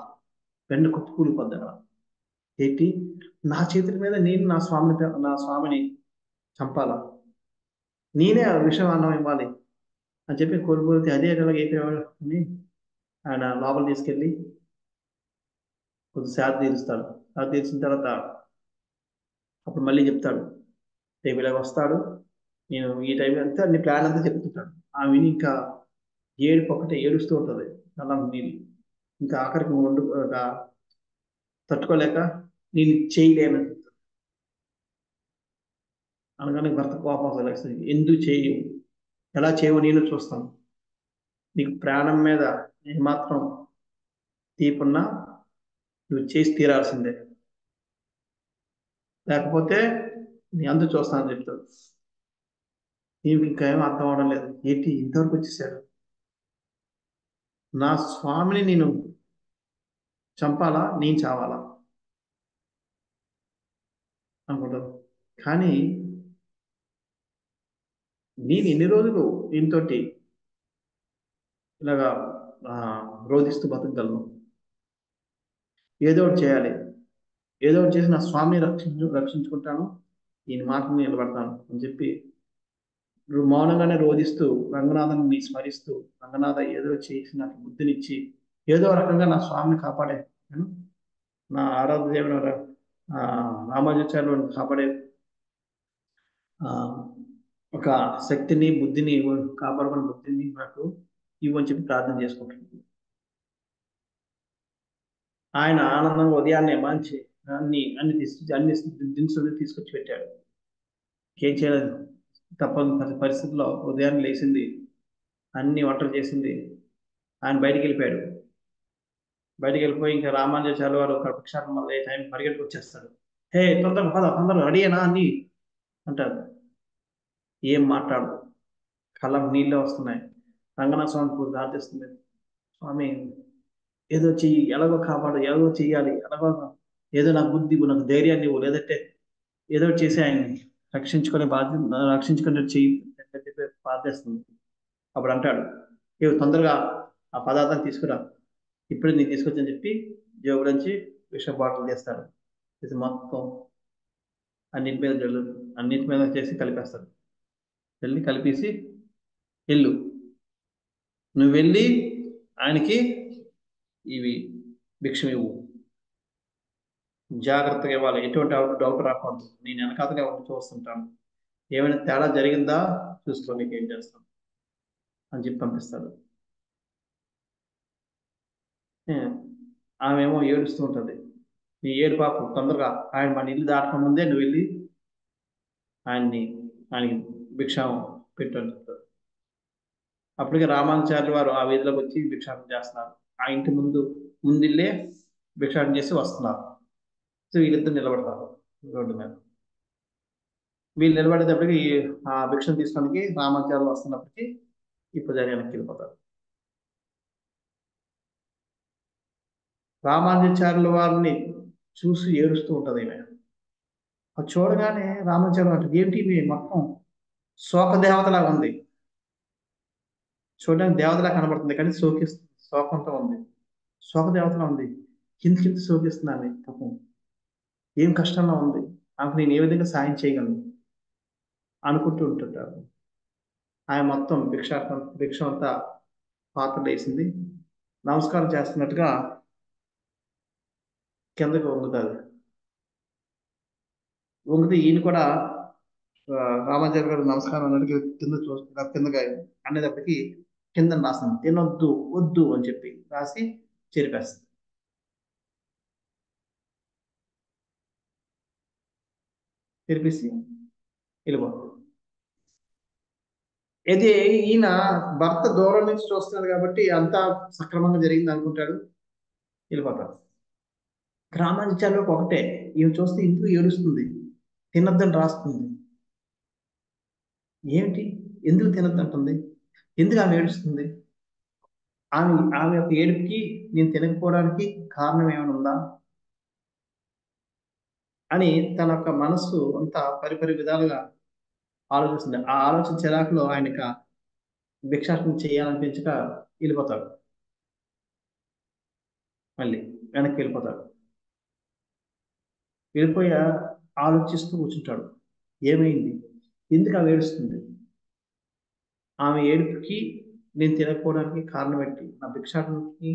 వెన్ను కుప్పి కూలిపోద్ది అక్కడ. ఏంటి నా చేతుల మీద నేను నా స్వామిని చంపాలా, నేనే ఆ విషం అన్నం ఇవ్వాలి అని చెప్పి కోల్పోతే అదే ఎలాగ అయిపోయాడు అని ఆయన లోపల తీసుకెళ్ళి కొద్ది శాద తీరుస్తాడు. శాద తీర్చిన తర్వాత అప్పుడు మళ్ళీ చెప్తాడు, రేపు ఇలాగ వస్తాడు, నేను ఈ టైం అంతా నీ ప్లాన్ అంతా చెప్తుంటాడు. ఆ విని ఇంకా ఏడుపు ఒకటే ఏడుస్తూ ఉంటుంది అలా నీళ్ళు. ఇంకా ఆఖరికి తట్టుకోలేక నేను చేయలేను అనగానే భర్త కోపం వస్తుంది. ఎందుకు చేయవు, ఎలా చేయవు నేను చూస్తాను, నీకు ప్రాణం మీద ఏమాత్రం తీపున్నా నువ్వు చేసి తీరాల్సిందే, లేకపోతే నీ అంత చూస్తానని చెప్తాడు. నీకు ఇంకా ఏం అర్థం అవడం లేదు, ఏంటి ఇంతవరకు వచ్చేసాడు, నా స్వామిని నేను చంపాలా నేను చావాలా అనుకుంటారు. కానీ నేను ఎన్ని రోజులు దీంతోటి ఇలాగా ఆ, రోధిస్తూ బతకగలను, ఏదో ఒకటి చేయాలి, ఏదో ఒకటి చేసి నా స్వామిని రక్షించుకుంటాను, ఈయన మాటను నిలబడతాను అని చెప్పి మౌనంగానే రోధిస్తూ రంగనాథుని స్మరిస్తూ, రంగనాథ ఏదో చేసి నాకు బుద్ధినిచ్చి ఏదో రకంగా నా స్వామిని కాపాడే, ఉం? నా ఆరాధ దేవుడు రామానుజాచార్యులను కాపాడే ఆ, ఒక శక్తిని బుద్ధిని కాపాడుకున్న బుద్ధిని నాకు ఇవ్వని చెప్పి ప్రార్థన చేసుకుంటున్నాను. ఆయన ఆనందంగా ఉదయాన్నే మంచి అన్ని తీసుకొచ్చి అన్ని దినుసులు తీసుకొచ్చి పెట్టాడు. ఏం చేయలేదు, తప్పని పరిస్థితుల్లో ఉదయాన్నే లేచింది, అన్ని వంటలు చేసింది. ఆయన బయటికి వెళ్ళిపోయాడు. బయటికి వెళ్ళిపోయి ఇంకా రామానుజాచార్య వారు కృపక్షాటం వల్ల ఏ టైం పరిగెట్టుకు వచ్చేస్తాడు. హే తొందరగా పద, తొందరగా రెడీ అయినా అని అంటారు. ఏం మాట్లాడదు, కళ్ళకు నీళ్ళే వస్తున్నాయి. రంగనాథ స్వామి ప్రార్థిస్తుంది, స్వామి ఏదో చెయ్యి, ఎలాగో కాపాడు, ఎలాగో చెయ్యాలి, ఎలాగో ఏదో నాకు బుద్ధి నాకు ధైర్యాన్ని ఇవ్వు, లేదంటే ఏదో ఒకటి చేసి ఆయన్ని రక్షించుకునే బాధ్యత రక్షించుకునే చెయ్యి అని చెప్పి ప్రార్థిస్తుంది. అప్పుడు అంటాడు, ఏ తొందరగా ఆ పదార్థాన్ని తీసుకురా, ఇప్పుడే నీకు తీసుకొచ్చని చెప్పి జోబులోంచి విష బాటిల్ చేస్తాడు. ఇది మొత్తం అన్నిటి మీద అన్నిటి మీద చేసి కలిపేస్తాడు. వెళ్ళి కలిపేసి వెళ్ళు, నువ్వు వెళ్ళి ఆయనకి ఇవి భిక్షం ఇవ్వు, జాగ్రత్తగా ఇవ్వాలి, ఎటువంటి డౌట్ రాకూడదు, నేను వెనకాతగా ఉండి చూస్తుంటాను, ఏమైనా తేడా జరిగిందా చూసుకో, నీకు ఏం చేస్తాను అని చెప్పి పంపిస్తాడు. ఏ, ఆమెమో ఏడుస్తూ ఉంటుంది. నీ ఏడు పాపం తొందరగా ఆయన మన ఇల్లు దాటక ముందే నువ్వు వెళ్ళి ఆయన్ని ఆయనకి భిక్షం పెట్టు అని చెప్తాడు. అప్పటికే రామానుచార్యులు వారు ఆ వీధిలోకి వచ్చి భిక్షాటన చేస్తున్నారు. ఆ ఇంటి ముందిల్లే భిక్షాటన చేసి వస్తున్నారు. సో వీళ్ళిద్దరు నిలబడతారు రోడ్డు మీద. వీళ్ళు నిలబడేటప్పటికి ఆ భిక్షను తీసుకోవడానికి రామాచార్యులు వస్తున్నప్పటికీ ఈ పూజారి వెనక్కి వెళ్ళిపోతారు. రామానుజాచార్యుల వారిని చూసి ఏడుస్తూ ఉంటది ఈమె. అది చూడగానే రామాచార్యులు అంటారు, ఏమిటి ఇవి మొత్తం శోక దేవతలాగా ఉంది, చూడడానికి దేవతలా కనబడుతుంది కానీ శోకంతో ఉంది, శోక దేవతలా ఉంది, కింద శోకిస్తున్నాను పాపం, ఏం కష్టంలో ఉంది, నాకు నేను ఏ విధంగా సాయం చేయగలను అనుకుంటూ ఉంటుంటారు. ఆయన మొత్తం భిక్ష అంతా పాత్రలు వేసింది, నమస్కారం చేస్తున్నట్టుగా కిందకి వంగుతుంది. వంగితే ఈయన కూడా రామాచారి గారు నమస్కారం అన్నట్టు కింద చూస్తున్నారు, కిందకి అనేటప్పటికి కింద రాస్తుంది తినొద్దు వద్దు అని చెప్పి రాసి చెరిపేస్తుంది. చెరిపేసి వెళ్ళిపోతుంది. ఇది ఈయన భర్త దూరం నుంచి చూస్తున్నాడు కాబట్టి అంతా సక్రమంగా జరిగింది అనుకుంటాడు, వెళ్ళిపోతాడు. రామానుజాచార్యులకు ఒకటే, ఈమె చూస్తే ఇందుకు ఏడుస్తుంది, తినొద్దని రాస్తుంది. ఏమిటి, ఎందుకు తినొద్దంటుంది, ఎందుకు ఆమె ఏడుస్తుంది, ఆమె ఆమె యొక్క ఏడుపుకి నేను తినకపోవడానికి కారణం ఏమైనా ఉందా అని తన యొక్క మనస్సు అంతా పరిపరి విధాలుగా ఆలోచిస్తుంది. ఆ ఆలోచన చిరాకులో ఆయనక భిక్షాటన చేయాలనిపించక వెళ్ళిపోతాడు. మళ్ళీ వెనక్కి వెళ్ళిపోతాడు. వెళ్ళిపోయి ఆలోచిస్తూ కూర్చుంటాడు. ఏమైంది, ఎందుకు ఆమె ఏడుస్తుంది, ఆమె ఏడుపుకి నేను తినకపోవడానికి కారణం ఏంటి, నా భిక్షాటనకి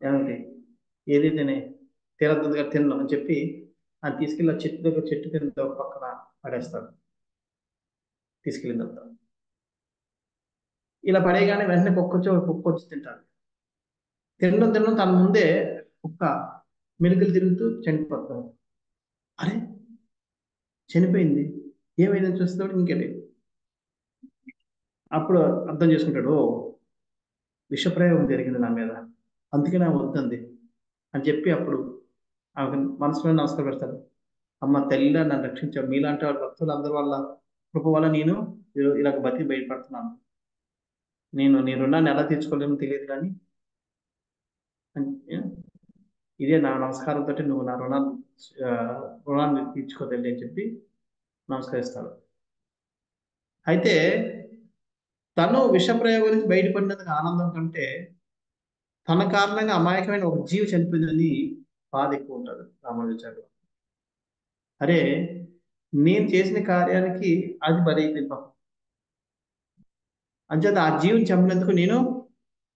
ఏమిటి, ఏదైతేనే తినద్దుగా తినడం అని చెప్పి ఆయన తీసుకెళ్ళి ఆ చెట్టు దగ్గర, చెట్టు కింద ఒక పక్కన పడేస్తాడు. తీసుకెళ్ళిన తర్వాత ఇలా పడేయగానే వెంటనే కుక్క వచ్చి తింటాడు. తినడం తినడం తన ముందే కుక్క మెలికలు తిరుగుతూ చనిపోతాడు. అరే చనిపోయింది, ఏమైందని చూస్తాడు, ఇంకేంటి. అప్పుడు అర్థం చేసుకుంటాడు, ఓ విషప్రయోగం జరిగింది నా మీద, అందుకే నా వద్దంది అని చెప్పి అప్పుడు ఆమె మనసులో నమస్కారం పెడతాడు. అమ్మ తల్లిలా నన్ను రక్షించావు, మీలాంటి వాళ్ళ భక్తులు అందరి వల్ల కృప వల్ల నేను ఇలాగ బతికి బయటపడుతున్నాను. నేను నీ రుణాన్ని ఎలా తీర్చుకోలేమో తెలియదు కానీ ఇదే నా నమస్కారంతో నువ్వు నా ఆ, రుణాన్ని తీర్చుకోదండి అని చెప్పి నమస్కరిస్తాడు. అయితే తను విషప్రయోగం నుంచి బయటపడినందుకు ఆనందం కంటే తన కారణంగా అమాయకమైన ఒక జీవి చనిపోయిందని బాధ ఎక్కువ ఉంటుంది రామానుజాచార్యులు. అరే నేను చేసిన కార్యానికి అది బలైపోయింది పాపం, అంచేత ఆ జీవిని చంపినందుకు నేను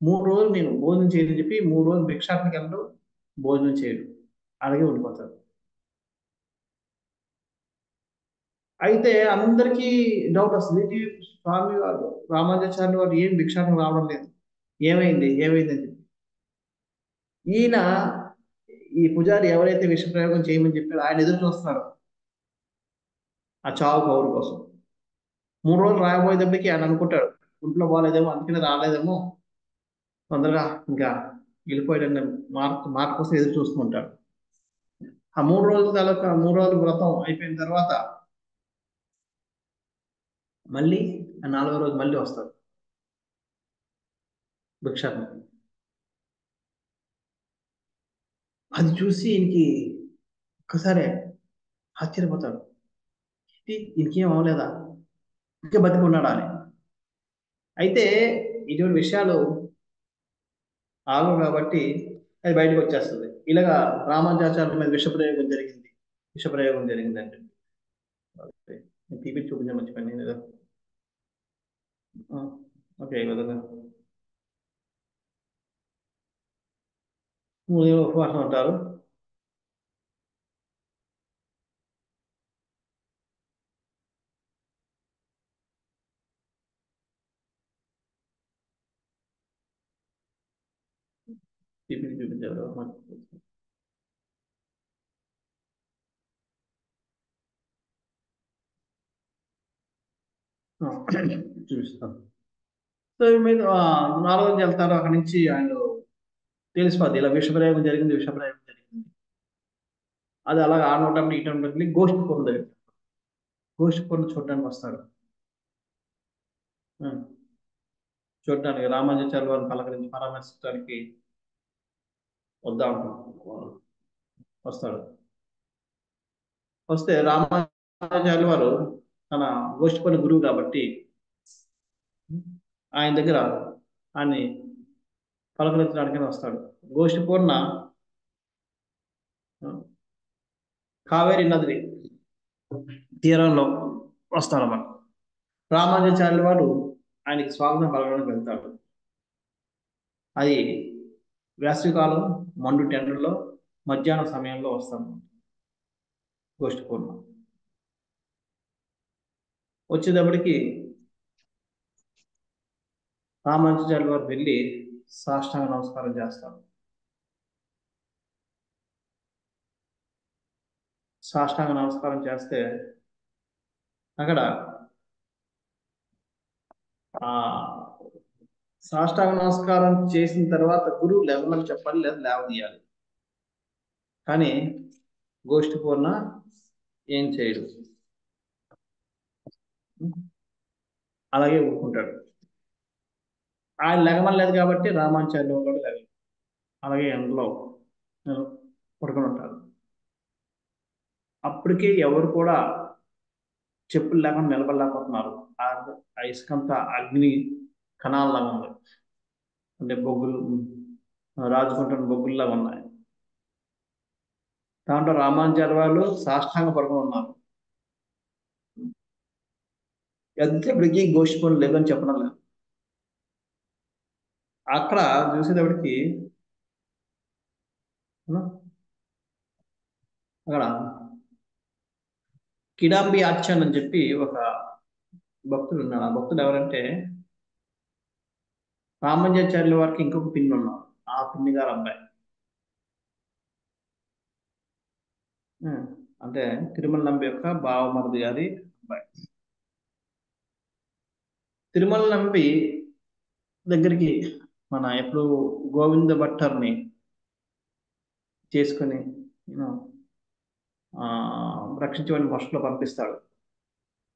3 రోజులు నేను భోజనం చేయని చెప్పి 3 రోజులు భిక్షాటనకి వెళ్ళడు, భోజనం చేయడు, అలాగే ఉండిపోతాడు. అయితే అందరికీ డౌట్ వస్తుంది, ఏంటి స్వామి వారు రామానుజాచార్యులు వారు ఏం భిక్షాటన రావడం లేదు, ఏమైంది ఏమైంది అని చెప్పి. ఈయన ఈ పూజారి ఎవరైతే విష ప్రయోగం చేయమని చెప్పారో ఆయన ఎదురు చూస్తున్నాడు ఆ చావు కౌరు కోసం. 3 రోజులు రాకపోయేటప్పటికి ఆయన అనుకుంటాడు ఒంట్లో బాగాలేదేమో అందుకనే రాలేదేమో, తొందరగా ఇంకా వెళ్ళిపోయాడన్న మాట కోసం ఎదురు చూస్తూ ఉంటాడు. ఆ 3 రోజుల తాలూకా 3 రోజుల వ్రతం అయిపోయిన తర్వాత మళ్ళీ ఆ 4వ రోజు మళ్ళీ వస్తాడు భిక్షాటనకి. అది చూసి ఈయనకి ఒక్కసారే ఆశ్చర్యపోతాడు, ఇంకేం అవ్వలేదా, ఇంకా బతికున్నాడా అని. అయితే ఇటువంటి విషయాలు ఆగవు కాబట్టి అది బయటకు వచ్చేస్తుంది. ఇలాగా రామానుజాచార్యుల మీద విషప్రయోగం జరిగింది అంటే తీపి చూపించడం మర్చిపోయింది నేను ఏదో. ఆ, ఓకే ఈ విధంగా ఉపవాసం ఉంటారు. తీపిని చూపించారు. చూపిస్తాను. సో మీరు 4 రోజులు వెళ్తారు, అక్కడి నుంచి ఆయన తెలిసిపోద్ది ఇలా విషప్రయోగం జరిగింది. అది అలాగ ఆ నూట ఈ నూట గోష్ఠి పూర్ణ దగ్గర, గోష్ఠి పూర్ణ చూడడానికి వస్తాడు. ఆ, చూడడానికి రామానుజాచార్య వారిని పలకరించి పరామర్శించడానికి వద్దాం వస్తాడు. వస్తే రామానుజాచార్య వారు తన గోష్ఠి పూర్ణ గురువు కాబట్టి ఆయన దగ్గర ఆయన్ని పలకరించడానికని వస్తాడు. గోష్ఠి పూర్ణ కావేరి నది తీరంలో వస్తాడన్నమాట. రామానుజాచార్యుల వారు ఆయనకి స్వాగతం పలకడానికి వెళ్తాడు. అది వేసవికాలం, మండు టెండర్లో మధ్యాహ్నం సమయంలో వస్తాను గోష్ఠి పూర్ణ. వచ్చేటప్పటికి రామానుజాచార్యుల వారు వెళ్ళి సాష్టాంగ నమస్కారం చేస్తారు. సాష్టాంగ నమస్కారం చేస్తే అక్కడ ఆ సాష్టాంగ నమస్కారం చేసిన తర్వాత గురువు లేవమని చెప్పాలి, లేదా లేవదీయాలి. కానీ గోష్ఠి పూర్ణ ఏం చేయడు, అలాగే ఊరుకుంటాడు. ఆయన లెగమలేదు కాబట్టి రామానుజాచార్యులు కూడా లెగలేదు, అలాగే ఎండలో పడుకొని ఉంటారు. అప్పటికే ఎవరు కూడా చెప్పులు లేకుండా నిలబడలేకపోతున్నారు. ఆ ఇసుకంతా అగ్ని కణాల్లాగా ఉంది, అంటే బొగ్గులు రాజుకుంటున్న బొగ్గుల్లాగా ఉన్నాయి. దాంట్లో రామానుజాచార్య వాళ్ళు సాష్టాంగ పడుకొని ఉన్నారు. ఎంతసేపటికి గోష్ఠి పూర్ణ లేదని చెప్పడం లేదు. అక్కడ చూసేటప్పటికి అక్కడ కిడాంబి ఆచ్యాన్ అని చెప్పి ఒక భక్తుడు ఉన్నాడు. ఆ భక్తుడు ఎవరంటే రామానుజాచార్యుల వారికి ఇంకొక పిన్ని ఉన్నారు, ఆ పిన్ని గారు అబ్బాయి. అంటే తిరుమల నంబి యొక్క బావమరిది గారి అబ్బాయి. తిరుమల నంబి దగ్గరికి మన ఎప్పుడు గోవింద భట్టర్ని చేసుకుని రక్షించమని ఫస్ట్లో పంపిస్తాడు.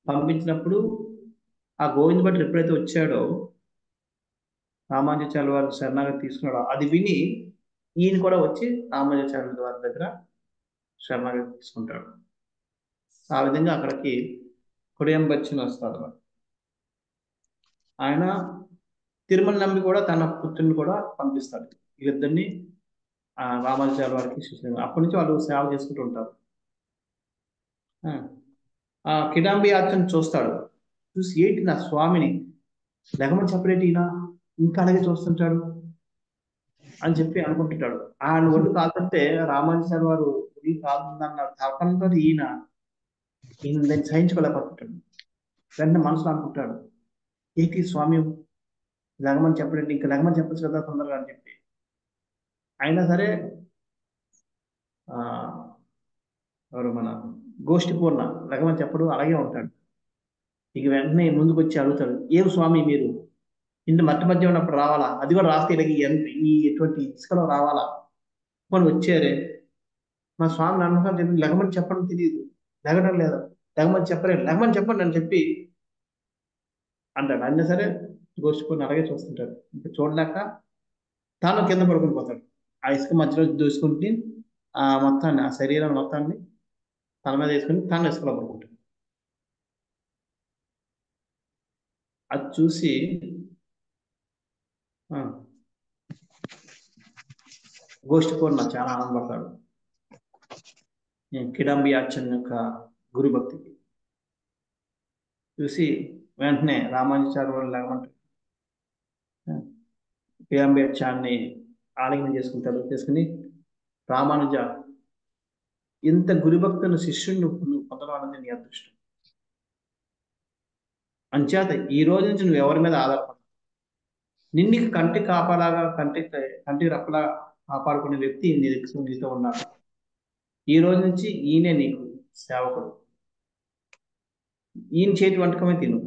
పంపించినప్పుడు ఆ గోవింద భట్టర్ ఎప్పుడైతే వచ్చాడో రామానుజాచార్యుల వారి శరణాగతి తీసుకున్నాడో అది విని ఈయన కూడా వచ్చి రామానుజాచార్యుల వారి దగ్గర శరణాగతి తీసుకుంటాడు. ఆ విధంగా అక్కడికి కుడియంబచ్చిన వస్తాడు. ఆయన తిరుమల నంబి కూడా తన పుత్రుని కూడా పంపిస్తాడు. వీళ్ళిద్దరిని రామానుజాచార్యుల వారికి శిష్యులు. అప్పటి నుంచి వాళ్ళు సేవ చేసుకుంటూ ఉంటారు. ఆ కిడాంబి ఆచరణ చూస్తాడు. చూసి ఏంటి నా స్వామిని లెగమని చెప్పలేటి ఈయన ఇంకా అలాగే చూస్తుంటాడు అని చెప్పి అనుకుంటుంటాడు. ఆయన ఒళ్ళు కాల్తుంటే రామానుజాచార్య వారు ఒళ్ళు కాలుతుందన్నారు తపనతో ఈయన దాన్ని సహించుకోలేకపోతుంటాడు. వెంటనే మనసులో అనుకుంటాడు, ఏంటి స్వామి లెగమని చెప్పలేండి, ఇంకా లెగమని చెప్పచ్చు కదా తొందరగా అని చెప్పి. అయినా సరే ఎవరు మన గోష్ఠి పూర్ణ లెగమని చెప్పడు, అలాగే ఉంటాడు. ఇక వెంటనే ముందుకు వచ్చి అడుగుతాడు, ఏం స్వామి మీరు ఇంత మధ్య మధ్య ఉన్నప్పుడు రావాలా, అది కూడా రాస్తే ఇలాగ ఈ ఎటువంటి ఇసుకలో రావాలా, మనం వచ్చారే మా స్వామి నమ్మకం చెప్పి లెగమని చెప్పడం తెలియదు, లెగడం లేదు, లెగమని చెప్పలేదు, లెగమని చెప్పండి అని చెప్పి అంటాడు. అయినా సరే గోష్ఠి పూర్ణ అలాగే చూస్తుంటాడు. ఇంకా చూడలేక తాను కింద పడుకుని పోతాడు. ఆ ఇసుక మధ్యలో దూసుకుంటే ఆ మొత్తాన్ని, ఆ శరీరం మొత్తాన్ని తల మీద వేసుకుని తాను ఇసుకలో పడుకుంటాడు. అది చూసి గోష్ఠి పూర్ణ చాలా ఆనందపడతాడు. కిడాంబి ఆచరణ యొక్క గురు భక్తికి చూసి వెంటనే రామానుజాచార్య వాళ్ళు లేమంటారు, కిడాంబి ఆచరణని ఆలింగనం చేసుకుంటాడు. చేసుకుని రామానుజ ఇంత గురుభక్తుని శిష్యుని నువ్వు పొందడం అనేది నీ అదృష్టం. అంచేత ఈ రోజు నుంచి నువ్వు ఎవరి మీద ఆధారపడ, నిన్ను కంటి కాపాలాగా కంటి రెప్పలా కాపాడుకునే వ్యక్తి నీతో ఉన్నాడు. ఈ రోజు నుంచి ఈయనే నీకు సేవకుడు, ఈయన చేతి వంటకమే తిను,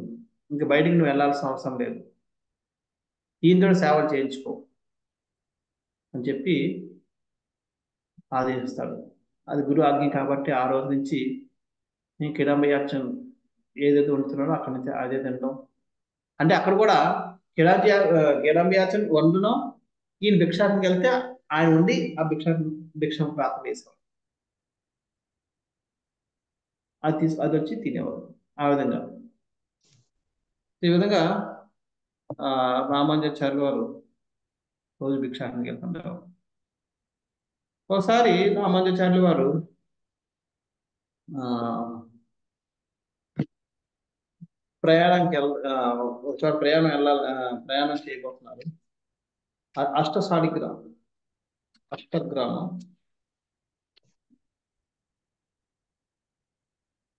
ఇంకా బయటికి నువ్వు వెళ్ళాల్సిన అవసరం లేదు, ఈయనతో సేవలు చేయించుకో అని చెప్పి ఆదేశిస్తాడు. అది గురు ఆజ్ఞ కాబట్టి ఆ రోజు నుంచి నేను కిడాంబి అర్చన్ ఏదైతే వండుతున్నాడో అక్కడి నుంచి అదే తినడం. అంటే అక్కడ కూడా కిడాంబి అర్చన్ వండునో ఈయన భిక్షాటనకి వెళ్తే ఆయన ఉండి ఆ భిక్షం ప్రార్థన వేసేవాడు. అది వచ్చి తినేవాడు. ఆ విధంగా ఈ విధంగా రామానుజాచార్య వారు రోజు భిక్షాటనకి వెళ్తుంటారు. ఒకసారి రామానుజాచార్యుల వారు ప్రయాణానికి ఒకసారి ప్రయాణం చేయబోతున్నారు. అష్టగ్రామం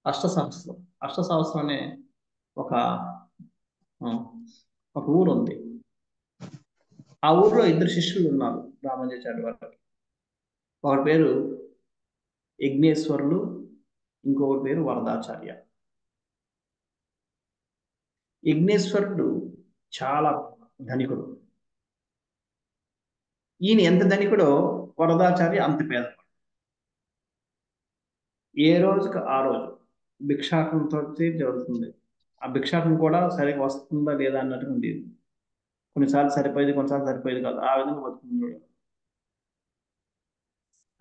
అష్టసహస్రం. అష్టసహస్రం అనే ఒక ఆ, ఒక ఊరు ఉంది. ఆ ఊర్లో ఇద్దరు శిష్యులు ఉన్నారు రామానుజాచార్య వారికి. ఒకరి పేరు యజ్ఞేశ్వరులు, ఇంకొకరి పేరు వరదాచార్య. యజ్ఞేశ్వరుడు చాలా ధనికుడు. ఈయన ఎంత ధనికుడో వరదాచార్య అంత పేదవాడు. ఏ రోజుకి ఆ రోజు భిక్షాటనతో జరుగుతుంది. ఆ భిక్షాటన కూడా సరిగ్గా వస్తుందా లేదా అన్నట్టు ఉండేది. కొన్నిసార్లు సరిపోయేది, కొన్నిసార్లు సరిపోయేది కాదు. ఆ విధంగా బతుకుతున్నాడు.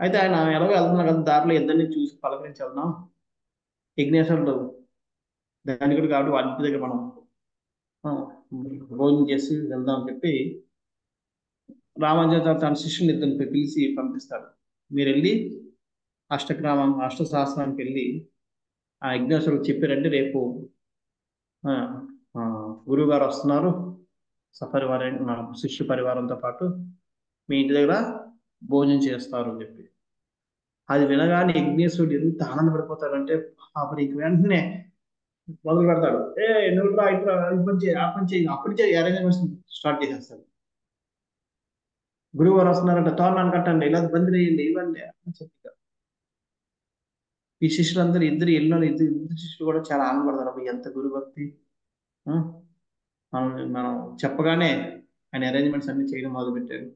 అయితే ఆయన ఎలాగో వెళ్తున్నా కదా, దారిలో ఇద్దరిని చూసి పలకరించి వెళ్దాం. యజ్ఞేశ్వరుడు ధనికుడు కాబట్టి వాళ్ళ ఇంటి దగ్గర మనం ఆ, భోజనం చేసి వెళ్దాం అని చెప్పి రామానుజాచార్య తన శిష్యుని ఇద్దరిని పిలిచి పంపిస్తాడు. మీరు వెళ్ళి అష్ట సహస్రానికి వెళ్ళి ఆ యజ్ఞేశ్వరుడు చెప్పారంటే రేపు ఆ, ఆ, గురువు గారు వస్తున్నారు సపరివారం, నా శిష్య పరివారంతో పాటు మీ ఇంటి దగ్గర భోజనం చేస్తారు అని చెప్పి. అది వినగానే యజ్ఞేశ్వరుడు ఎంత ఆనందపడిపోతాడంటే అప్పుడు ఇంక వెంటనే మొదలు పెడతాడు. నువ్వు రా ఇట్లా ఈ పని చేయి, ఆ పని చేయి, అప్పటి చేయి అరేంజ్మెంట్స్ స్టార్ట్ చేసేస్తాడు. గురువు గారు వస్తున్నారంటే తోరణాన్ని కట్టండి, ఇలా బంద్ వేయండి, ఇవ్వండి అని చెప్పి ఈ శిష్యులందరూ ఇద్దరు శిష్యులు కూడా చాలా ఆనందపడతారు. అబ్బా, ఎంత గురు భక్తి. ఆ, మనం చెప్పగానే ఆయన అరేంజ్మెంట్స్ అన్ని చేయడం మొదలు పెట్టారు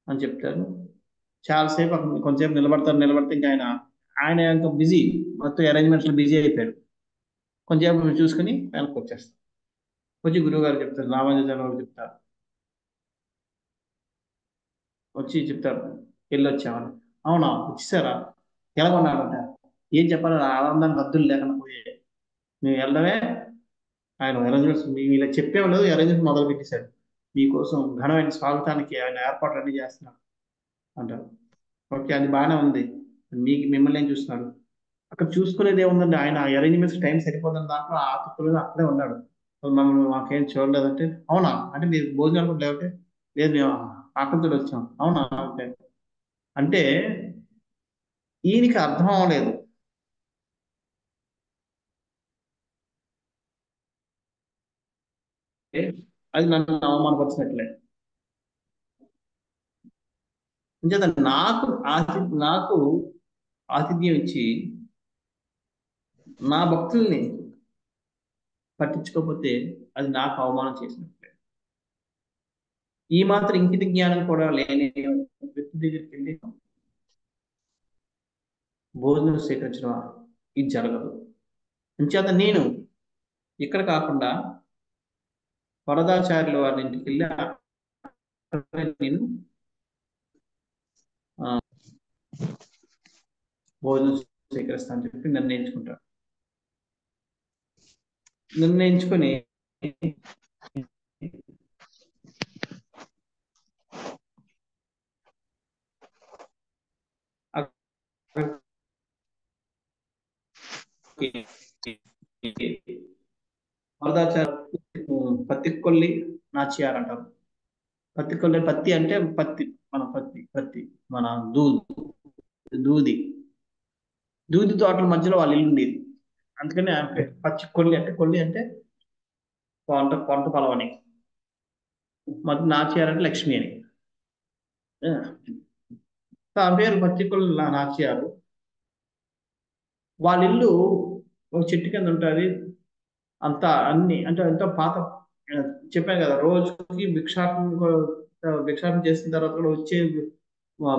అని చెప్తారు. చాలాసేపు అక్కడ కొంతసేపు నిలబడితే ఇంకా ఆయన ఇంకా బిజీ, మొత్తం అరేంజ్మెంట్స్ లో బిజీ అయిపోయాడు. కొంచెంసేపు చూసుకుని వెనక్కి వచ్చేస్తాడు. వచ్చి గురువు గారు చెప్తారు, రామానుజాచార్య గారు చెప్తారు, వచ్చి చెప్తారు వెళ్ళొచ్చామని. అవునా వచ్చేసారా, ఎలా కొన్నాడంట. ఏం చెప్పాలి, ఆ ఆనందానికి హద్దులు లేకుండా పోయాయి. మేము వెళ్ళడమే, ఆయన అరేంజ్మెంట్స్ మేము ఇలా చెప్పే లేదు, అరేంజ్మెంట్ మొదలు పెట్టేశాడు. మీకోసం ఘనమైన స్వాగతానికి ఆయన ఏర్పాట్లు అన్ని చేస్తున్నాడు అంటారు. ఓకే, అది బాగానే ఉంది. మిమ్మల్ని ఏం చూస్తున్నాడు. అక్కడ చూసుకునేది ఏముందండి, ఆయన అరేంజ్మెంట్స్ టైం సరిపోతుంది దాంట్లో ఆతుకులు అక్కడే ఉన్నాడు. మమ్మల్ని మాకేం చూడలేదంటే, అవునా అంటే మీరు భోజనాలు కూడా లేకపోతే, లేదు మేము ఆకలితో వచ్చాం. అవునా అంటే, అంటే ఈయనకి అర్థం అవ్వలేదు. అది నన్ను అవమానపరిచినట్లే. అంచేత నాకు ఆతిథ్యం ఇచ్చి నా భక్తుల్ని పట్టించుకోకపోతే అది నాకు అవమానం చేసినట్లే. ఈ మాత్రం ఇంకిత జ్ఞానం కూడా లేని వ్యక్తి దగ్గరికి వెళ్ళి భోజనం స్వీకరించడం ఇది జరగదు. అంచేత నేను ఇక్కడ కాకుండా వరదాచార్యుల వారి ఇంటికి వెళ్ళి అక్కడ నేను ఆ, భోజనం స్వీకరిస్తానని చెప్పి నిర్ణయించుకుంటాను. నిర్ణయించుకొని వరదాచార్య పత్తికొల్లి నాచియార్ అంటారు. పత్తికొల్లి, పత్తి అంటే పత్తి, మన పత్తి మన దూది దూది తోటల మధ్యలో వాళ్ళ ఇల్లు ఉండేది. అందుకని ఆ పేరు పచ్చి కొల్లి అంటే పంట పొలం అని. మరి నాచియార్ అంటే లక్ష్మి అని. ఆ, ఆ పేరు పత్తికొల్లి నాచియారు. వాళ్ళ ఇల్లు ఒక చెట్టు కింద ఉంటుంది. అంతా అన్ని అంటే ఎంతో పాత. ఆ, చెప్పాను కదా, రోజుకి భిక్షాటన చేసిన తర్వాత కూడా వచ్చే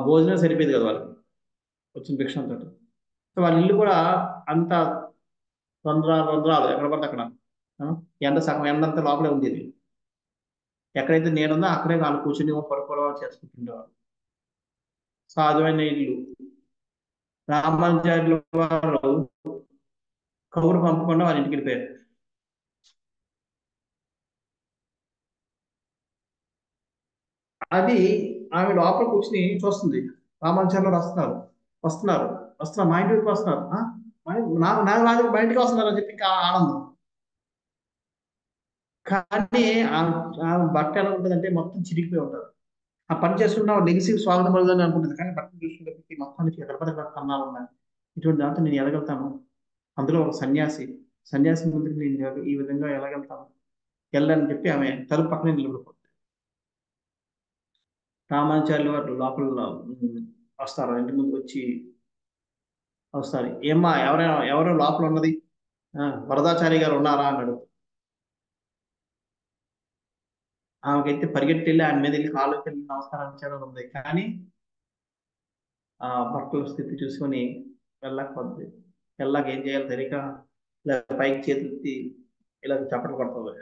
భోజనం సరిపోయేది కదా వాళ్ళకి, వచ్చిన భిక్షంతో. సో వాళ్ళ ఇల్లు కూడా అంత రంధ్రాలు ఎక్కడ పడితే అక్కడ. ఆ, సగం ఎండంతా లోపలే ఉండేది. ఎక్కడైతే నీడ ఉందో అక్కడే వాళ్ళు కూర్చుని పడుకోవడం చేసుకుంటుండేవారు. సహజమైన ఇల్లు. రామానుజాచార్యుల వారు కబురు పంపకుండా వాళ్ళ ఇంటికి వెళ్ళిపోయారు. అది ఆమె లోపల కూర్చుని చూస్తుంది. రామానుజాచార్యులు వస్తున్నారు వస్తున్నారు మా ఇంటికి వస్తున్నారు. మా ఇంటికి వస్తున్నారు అని చెప్పి ఇంకా ఆనందం. కానీ ఆమె బట్ట ఎలా ఉంటుందంటే మొత్తం చిరిగిపోయి ఉంటారు. ఆ పని చేస్తున్న లెగిసి స్వాగతం పలుకుదని అనుకుంటుంది, కానీ బట్టలు చూసుకుంటే మొత్తానికి ఎక్కడ పడితే అక్కడ కన్నాలు ఉన్నాయి. ఇటువంటి దాంతో నేను ఎదగలుగుతాను. అందులో ఒక సన్యాసి. సన్యాసి ముందుకు నేను ఈ విధంగా ఎలాగెళ్తాను, వెళ్ళని చెప్పి ఆమె తలుపు పక్కనే నిలబడిపోతుంది. రామాచార్యుల వారు లోపల వస్తారు, ఇంటి ముందుకు వచ్చి వస్తారు. ఏమ్మా, ఎవరో లోపల ఉన్నది, వరదాచారి గారు ఉన్నారా అన్నాడు. ఆమెకైతే పరిగెట్టి వెళ్ళి ఆయన మీద వెళ్ళి కాళ్ళకి వెళ్ళి నమస్కారం చేయడం ఉంది, కానీ ఆ భర్తల స్థితి చూసుకొని వెళ్ళకపోద్ది. వెళ్ళాక ఏం చేయాలి తెలియక ఇలా పైకి చేతులెత్తి ఇలా చప్పట్లు కొడుతుంది.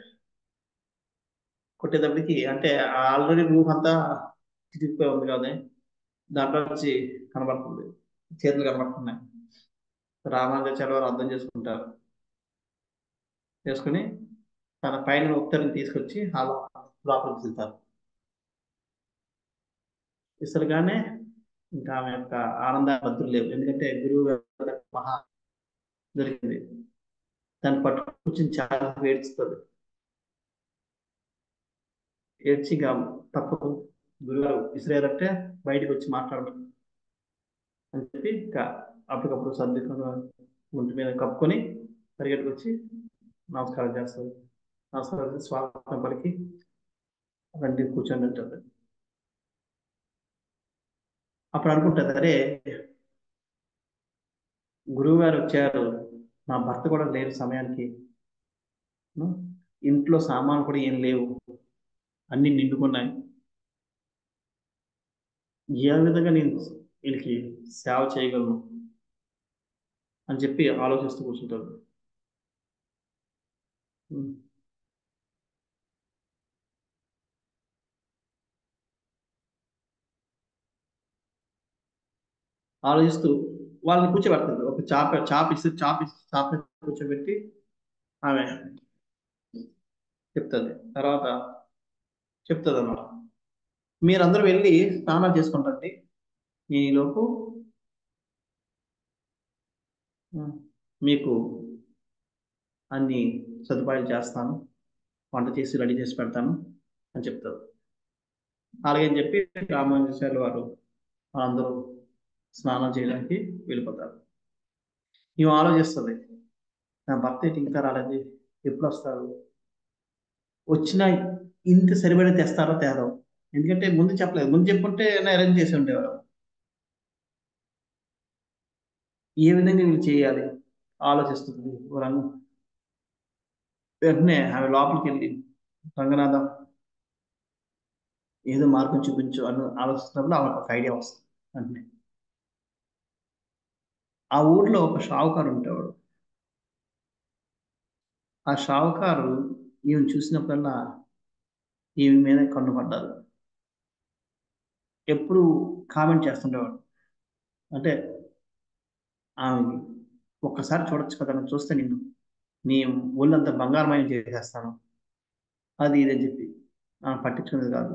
కొట్టేటప్పటికి అంటే ఆల్రెడీ రూమ్ అంతా చితికిపోయి ఉంది కదా, దాంట్లో నుంచి కనబడుతుంది, చేతులు కనబడుతున్నాయి. రామానుజాచార్య వారు అర్థం చేసుకుంటారు. చేసుకుని తన పైన ఉత్తరిని తీసుకొచ్చి ఆ లోపలికి వెళ్తారు. ఇసలుగానే ఇంకా ఆమె యొక్క ఆనంద హద్దులు లేవు. ఎందుకంటే గురువు గారి మహా దొరికింది. దాన్ని పట్టుకు కూర్చొని చాలా ఏడుస్తుంది. ఏడ్చి ఇంకా తప్పదు, గురుగారు విసిరేయాలంటే బయటకు వచ్చి మాట్లాడమని అని చెప్పి ఇంకా అప్పటికప్పుడు సర్దుకొని ఒంటి మీద కప్పుకొని పరిగెట్టుకు వచ్చి నమస్కారం చేస్తుంది. నమస్కారం చేసి స్వాగతం పలికి రండి కూర్చొని ఉంటుంది. అప్పుడు అనుకుంటుంది, అరే గురువు గారు వచ్చారు, నా భర్త కూడా లేరు సమయానికి, ఉం? ఇంట్లో సామాన్లు కూడా ఏం లేవు, అన్ని నిండుకున్నాయి, ఏ విధంగా నేను వీళ్ళకి సేవ చేయగలను అని చెప్పి ఆలోచిస్తూ కూర్చుంటారు. ఉం. ఆలోచిస్తూ వాళ్ళని కూర్చోబెడుతుంది. ఒక చాప కూర్చోబెట్టి ఆమె చెప్తుంది. తర్వాత చెప్తుంది అన్నమాట, మీరందరూ వెళ్ళి స్నానాలు చేసుకుంటండి, ఈలోపు ఉం, మీకు అన్ని సదుపాయాలు చేస్తాను, వంట చేసి రెడీ చేసి పెడతాను అని చెప్తారు. అలాగని చెప్పి రామానుజాచార్యుల వారు అందరూ స్నానం చేయడానికి వెళ్ళిపోతారు. ఈమె ఆలోచిస్తుంది, నా భర్త ఏంటి ఇంకా రాలేదు, ఎప్పుడు వస్తారు, వచ్చినా ఇంత సరిపడే తెస్తారో తేరో, ఎందుకంటే ముందు చెప్పలేదు, ముందు చెప్పుంటే అరేంజ్ చేసి ఉండేవారు. ఏ విధంగా వీళ్ళు చేయాలి ఆలోచిస్తుంది ఓ రంగం. వెంటనే ఆమె లోపలికి వెళ్ళి, రంగనాథం ఏదో మార్గం చూపించు అని ఆలోచిస్తున్నప్పుడు ఆమెకు ఒక ఐడియా వస్తుంది. వెంటనే ఆ ఊర్లో ఒక షావుకారు ఉంటాడు. ఆ షావుకారు ఈమె చూసినప్పుడల్లా ఈమె మీద కన్ను పడ్డారు. ఎప్పుడు కామెంట్ చేస్తుండేవాడు, అంటే ఆమె ఒక్కసారి చూడొచ్చు కదా, నన్ను చూస్తే నిన్ను నీ ఒళ్ళంతా బంగారమయం చేసేస్తాను, అది ఇది అని చెప్పి ఆమె పట్టించుకునేది కాదు.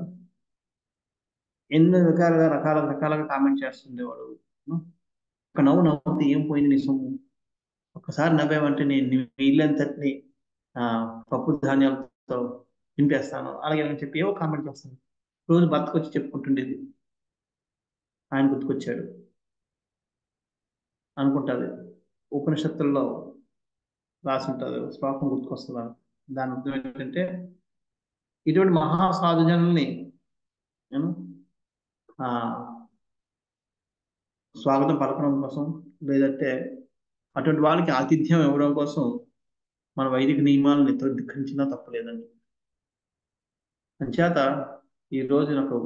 ఎన్నో రకాలుగా కామెంట్ చేస్తుండేవాడు. ఒక నవ్వు నవ్వుతే ఏం పోయింది నీ సొమ్ము, ఒక్కసారి నవ్వామంటే నేను నీ ఇల్లంతటిని ఆ పప్పు ధాన్యాలతో నింపేస్తాను, అలాగే అని చెప్పి ఏవో కామెంట్ చేస్తాను. రోజు భర్తకు వచ్చి చెప్పుకుంటుండేది. ఆయన గుర్తుకొచ్చాడు అనుకుంటుంది. ఉపనిషత్తుల్లో రాసి ఉంటుంది, శ్లోకం గుర్తుకొస్తుంది. దాని అర్థం ఏంటంటే, ఇటువంటి మహాసాధుజనుల్ని నేను ఆ స్వాగతం పలకడం కోసం, లేదంటే అటువంటి వాళ్ళకి ఆతిథ్యం ఇవ్వడం కోసం మన వైదిక నియమాలను ధిక్కరించినా తప్పలేదండి. అంచేత ఈ రోజు నాకు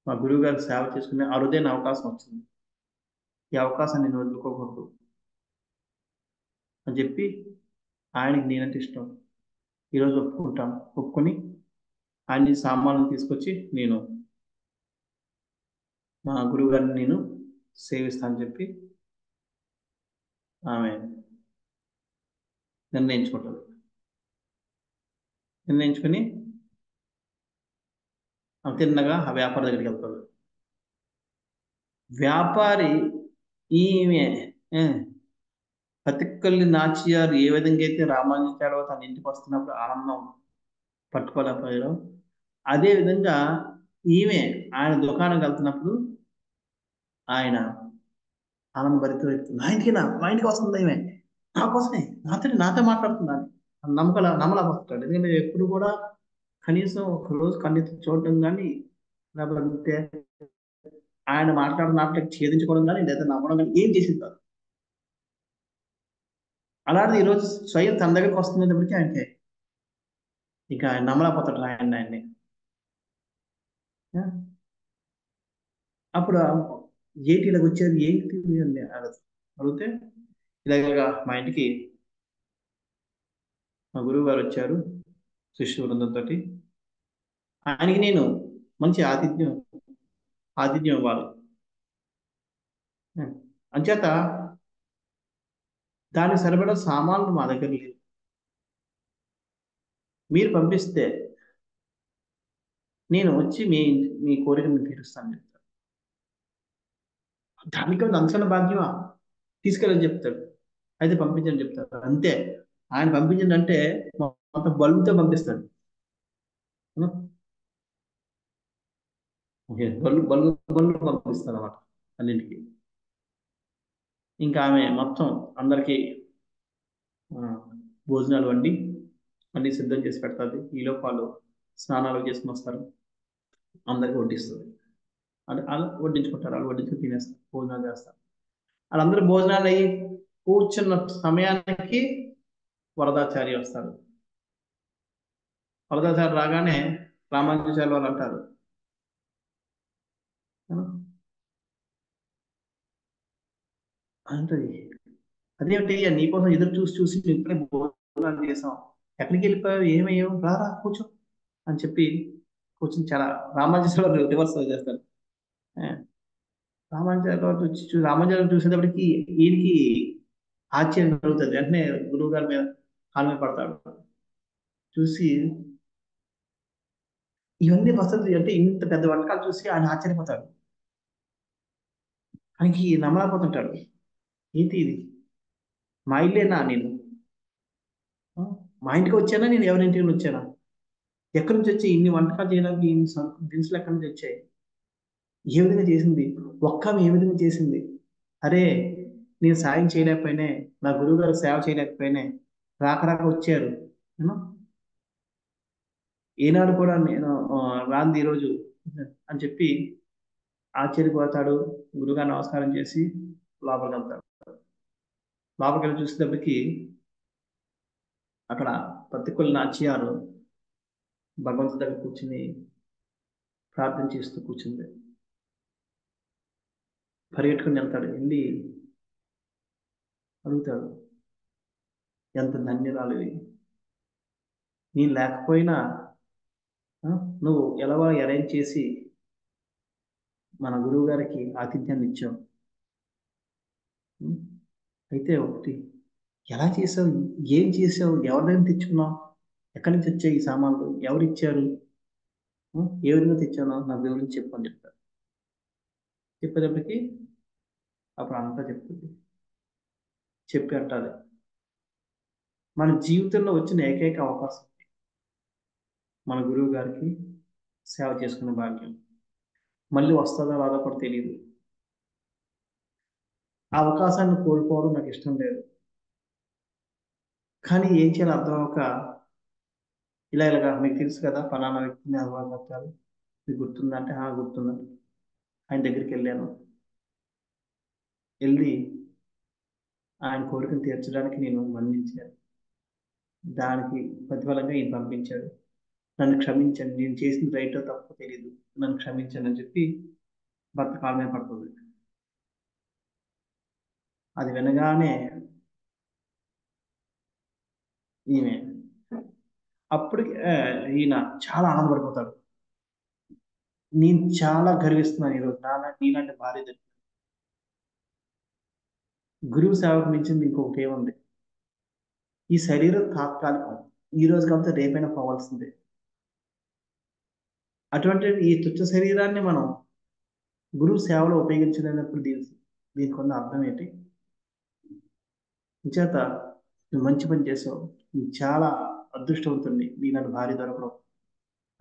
మా గురువు గారికి సేవ చేసుకునే అరుదైన అవకాశం వచ్చింది, ఈ అవకాశాన్ని నేను వదులుకోకూడదు అని చెప్పి ఆయనకి నేనంటే ఇష్టం, ఈరోజు ఒప్పుకుంటాను, ఒప్పుకొని ఆయన్ని సామాన్లను తీసుకొచ్చి నేను మా గురువు గారిని నేను సేవిస్తానని చెప్పి ఆమె నిర్ణయించుకుంటుంది. నిర్ణయించుకుని ఆమె తిన్నగా ఆ వ్యాపారి దగ్గరికి వెళ్తాడు. వ్యాపారి ఈమె ఏ, పతిక్కల్లి నాచియారు ఏ విధంగా అయితే రామానుజాచార్య తన ఇంటికి వస్తున్నప్పుడు ఆనందం పట్టుకోలేకపోయారు, అదే విధంగా ఈమె ఆయన దుకాణం వెళ్తున్నప్పుడు ఆయన ఆనంద భరిత వ్యక్తి మా ఇంటికి వస్తుంది ఏమే నా కోసమే నాతో మాట్లాడుతున్నాను నమ్మలేకపోతున్నాడు. ఎందుకంటే ఎప్పుడు కూడా కనీసం ఒక రోజు కన్నెత్తి చూడటం కానీ, లేకపోతే ఆయన మాట్లాడిన మాటలకు ఛేదించుకోవడం కానీ, లేదా నమ్మడం కానీ ఏం చేసింది కాదు. అలాంటిది ఈరోజు స్వయం తన దగ్గరికి వస్తున్నప్పటికీ ఆయనకి ఇక ఆయన నమ్మలేకపోతాడు ఆయన్ని. ఆ? అప్పుడు ఏంటి ఇలాగ వచ్చేది ఏంటి అని అడిగితే ఇలాగ మా ఇంటికి మా గురువు గారు వచ్చారు శిష్య బృందంతో. ఆయనకి నేను మంచి ఆతిథ్యం ఇవ్వాలి. అంచేత దానికి సరిపడా సామాన్లు మా దగ్గర లేవు. మీరు పంపిస్తే నేను వచ్చి మీ కోరికను తీరుస్తాను చెప్తాను. దానికి అంతకన్నా భాగ్యమా తీసుకెళ్ళని చెప్తాడు. అయితే పంపించని చెప్తాడు అంతే. ఆయన పంపించండి అంటే మొత్తం బల్బుతో పంపిస్తాడు. ఓకే, బల్బు పంపిస్తాడు అన్నమాట అన్నింటికి. ఇంకా ఆమె మొత్తం అందరికి భోజనాలు వండి అన్ని సిద్ధం చేసి పెడతాది. ఈలోపు వాళ్ళు స్నానాలు చేసుకుని వస్తారు, అందరికి వడ్డిస్తుంది. అంటే వాళ్ళు వడ్డించుకుంటారు, వాళ్ళు వడ్డించుకుని తినేస్తారు, భోజనాలు చేస్తారు. వాళ్ళందరూ భోజనాలు అయ్యి కూర్చున్న సమయానికి వరదాచారి వస్తారు. వరదాచారి రాగానే రామానుజాచార్య వాళ్ళు అంటారు, అంటది అదేమిటి నీకోసం ఎదురు చూసి చూసి మేము ఇప్పుడే భోజనాలు చేసాం, ఎక్కడికి వెళ్ళిపోయావు, ఏమయ్యావు, రారా కూర్చో అని చెప్పి కూర్చొని చాలా రామానుజాచార్య రివర్స్ చేస్తారు. రామానుజాచార్య చూసేటప్పటికి ఈయనకి ఆశ్చర్యం కలుగుతుంది. వెంటనే గురువు గారి మీద కాళ్ళ మీద పడతాడు. చూసి ఇవన్నీ వసతి అంటే ఇంత పెద్ద వంటకాలు చూసి ఆయన ఆశ్చర్యపోతాడు. ఆయనకి నమ్మలేకపోతుంటాడు. ఏంటి ఇది, మా ఇల్లేనా నేను, మా ఇంటికి వచ్చానా, నేను ఎవరింటికి వచ్చానా, ఎక్కడి నుంచి వచ్చాయి ఇన్ని వంటకాలు చేయడానికి, ఇన్ని దినుసులు ఎక్కడి నుంచి వచ్చాయి, ఏ విధంగా చేసింది, ఒక్క ఏ విధంగా చేసింది, అరే నేను సాయం చేయలేకపోయినా, నా గురువు గారు సేవ చేయలేకపోయినా రాక వచ్చారు, ఏనాడు కూడా నేను రాంది ఈరోజు అని చెప్పి ఆశ్చర్యపోతాడు. గురువుగారు నమస్కారం చేసి లోపలికి వెళ్తాడు. లోపలికి వెళ్ళి చూసేటప్పటికి అక్కడ పత్తికొల్లి నాచ్యారు భగవంతుడి దగ్గర కూర్చుని ప్రార్థన చేస్తూ కూర్చుంది. పరిగెట్టుకుని వెళ్తాడు, వెళ్ళి అడుగుతాడు, ఎంత ధన్యురాలు, నేను లేకపోయినా నువ్వు ఎలాగో అరేంజ్ చేసి మన గురువు గారికి ఆతిథ్యాన్ని ఇచ్చావు. అయితే ఒకటి, ఎలా చేసావు, ఏం చేసావు, ఎవరిదైనా తెచ్చుకున్నావు, ఎక్కడి నుంచి వచ్చాయి ఈ సామాన్లు, ఎవరు ఇచ్చారు, ఏ విధంగా తెచ్చానో నాకు వివరించి చెప్పు అని చెప్తారు. చెప్పేటప్పటికి అప్పుడు అంతా చెప్తుంది. చెప్పి అంటారు, మన జీవితంలో వచ్చిన ఏకైక అవకాశం మన గురువు గారికి సేవ చేసుకునే భాగ్యం. మళ్ళీ వస్తుందా రాదో కూడా తెలియదు. ఆ అవకాశాన్ని కోల్పోవడం నాకు ఇష్టం లేదు. కానీ ఏం చేయాలో అర్థం అవ్వక ఇలాగా మీకు తెలుసు కదా ఫలానా వ్యక్తిని అలవాటు, మీకు గుర్తుందంటే గుర్తుందండి. ఆయన దగ్గరికి వెళ్ళాను. వెళ్ళి ఆయన కోరికను తీర్చడానికి నేను మన్నించాను. దానికి ప్రతిఫలంగా ఈయన పంపించాడు. నన్ను క్షమించండి, నేను చేసింది రైటో తప్పో తెలియదు, నన్ను క్షమించండి అని చెప్పి భర్త కాళ్ళ మీద పడుతుంది. అది వినగానే ఈమె అప్పటికి ఈయన చాలా ఆనందపడిపోతాడు. నేను చాలా గర్విస్తున్నాను ఈరోజు నీలాంటి భార్య దొరికి. గురువు సేవకు మించింది ఇంకొకటి ఏముంది. ఈ శరీరం తాత్కాలికం, ఈ రోజు కాబట్టి రేపైనా పోవాల్సిందే. అటువంటి ఈ తుచ్చ శరీరాన్ని మనం గురువు సేవలో ఉపయోగించలేనప్పుడు దీనికి ఉన్న అర్థం ఏంటి? చేత నువ్వు మంచి పని చేసావు, నువ్వు చాలా అదృష్టవంతుడిని, నీలాంటి భార్య దొరకడం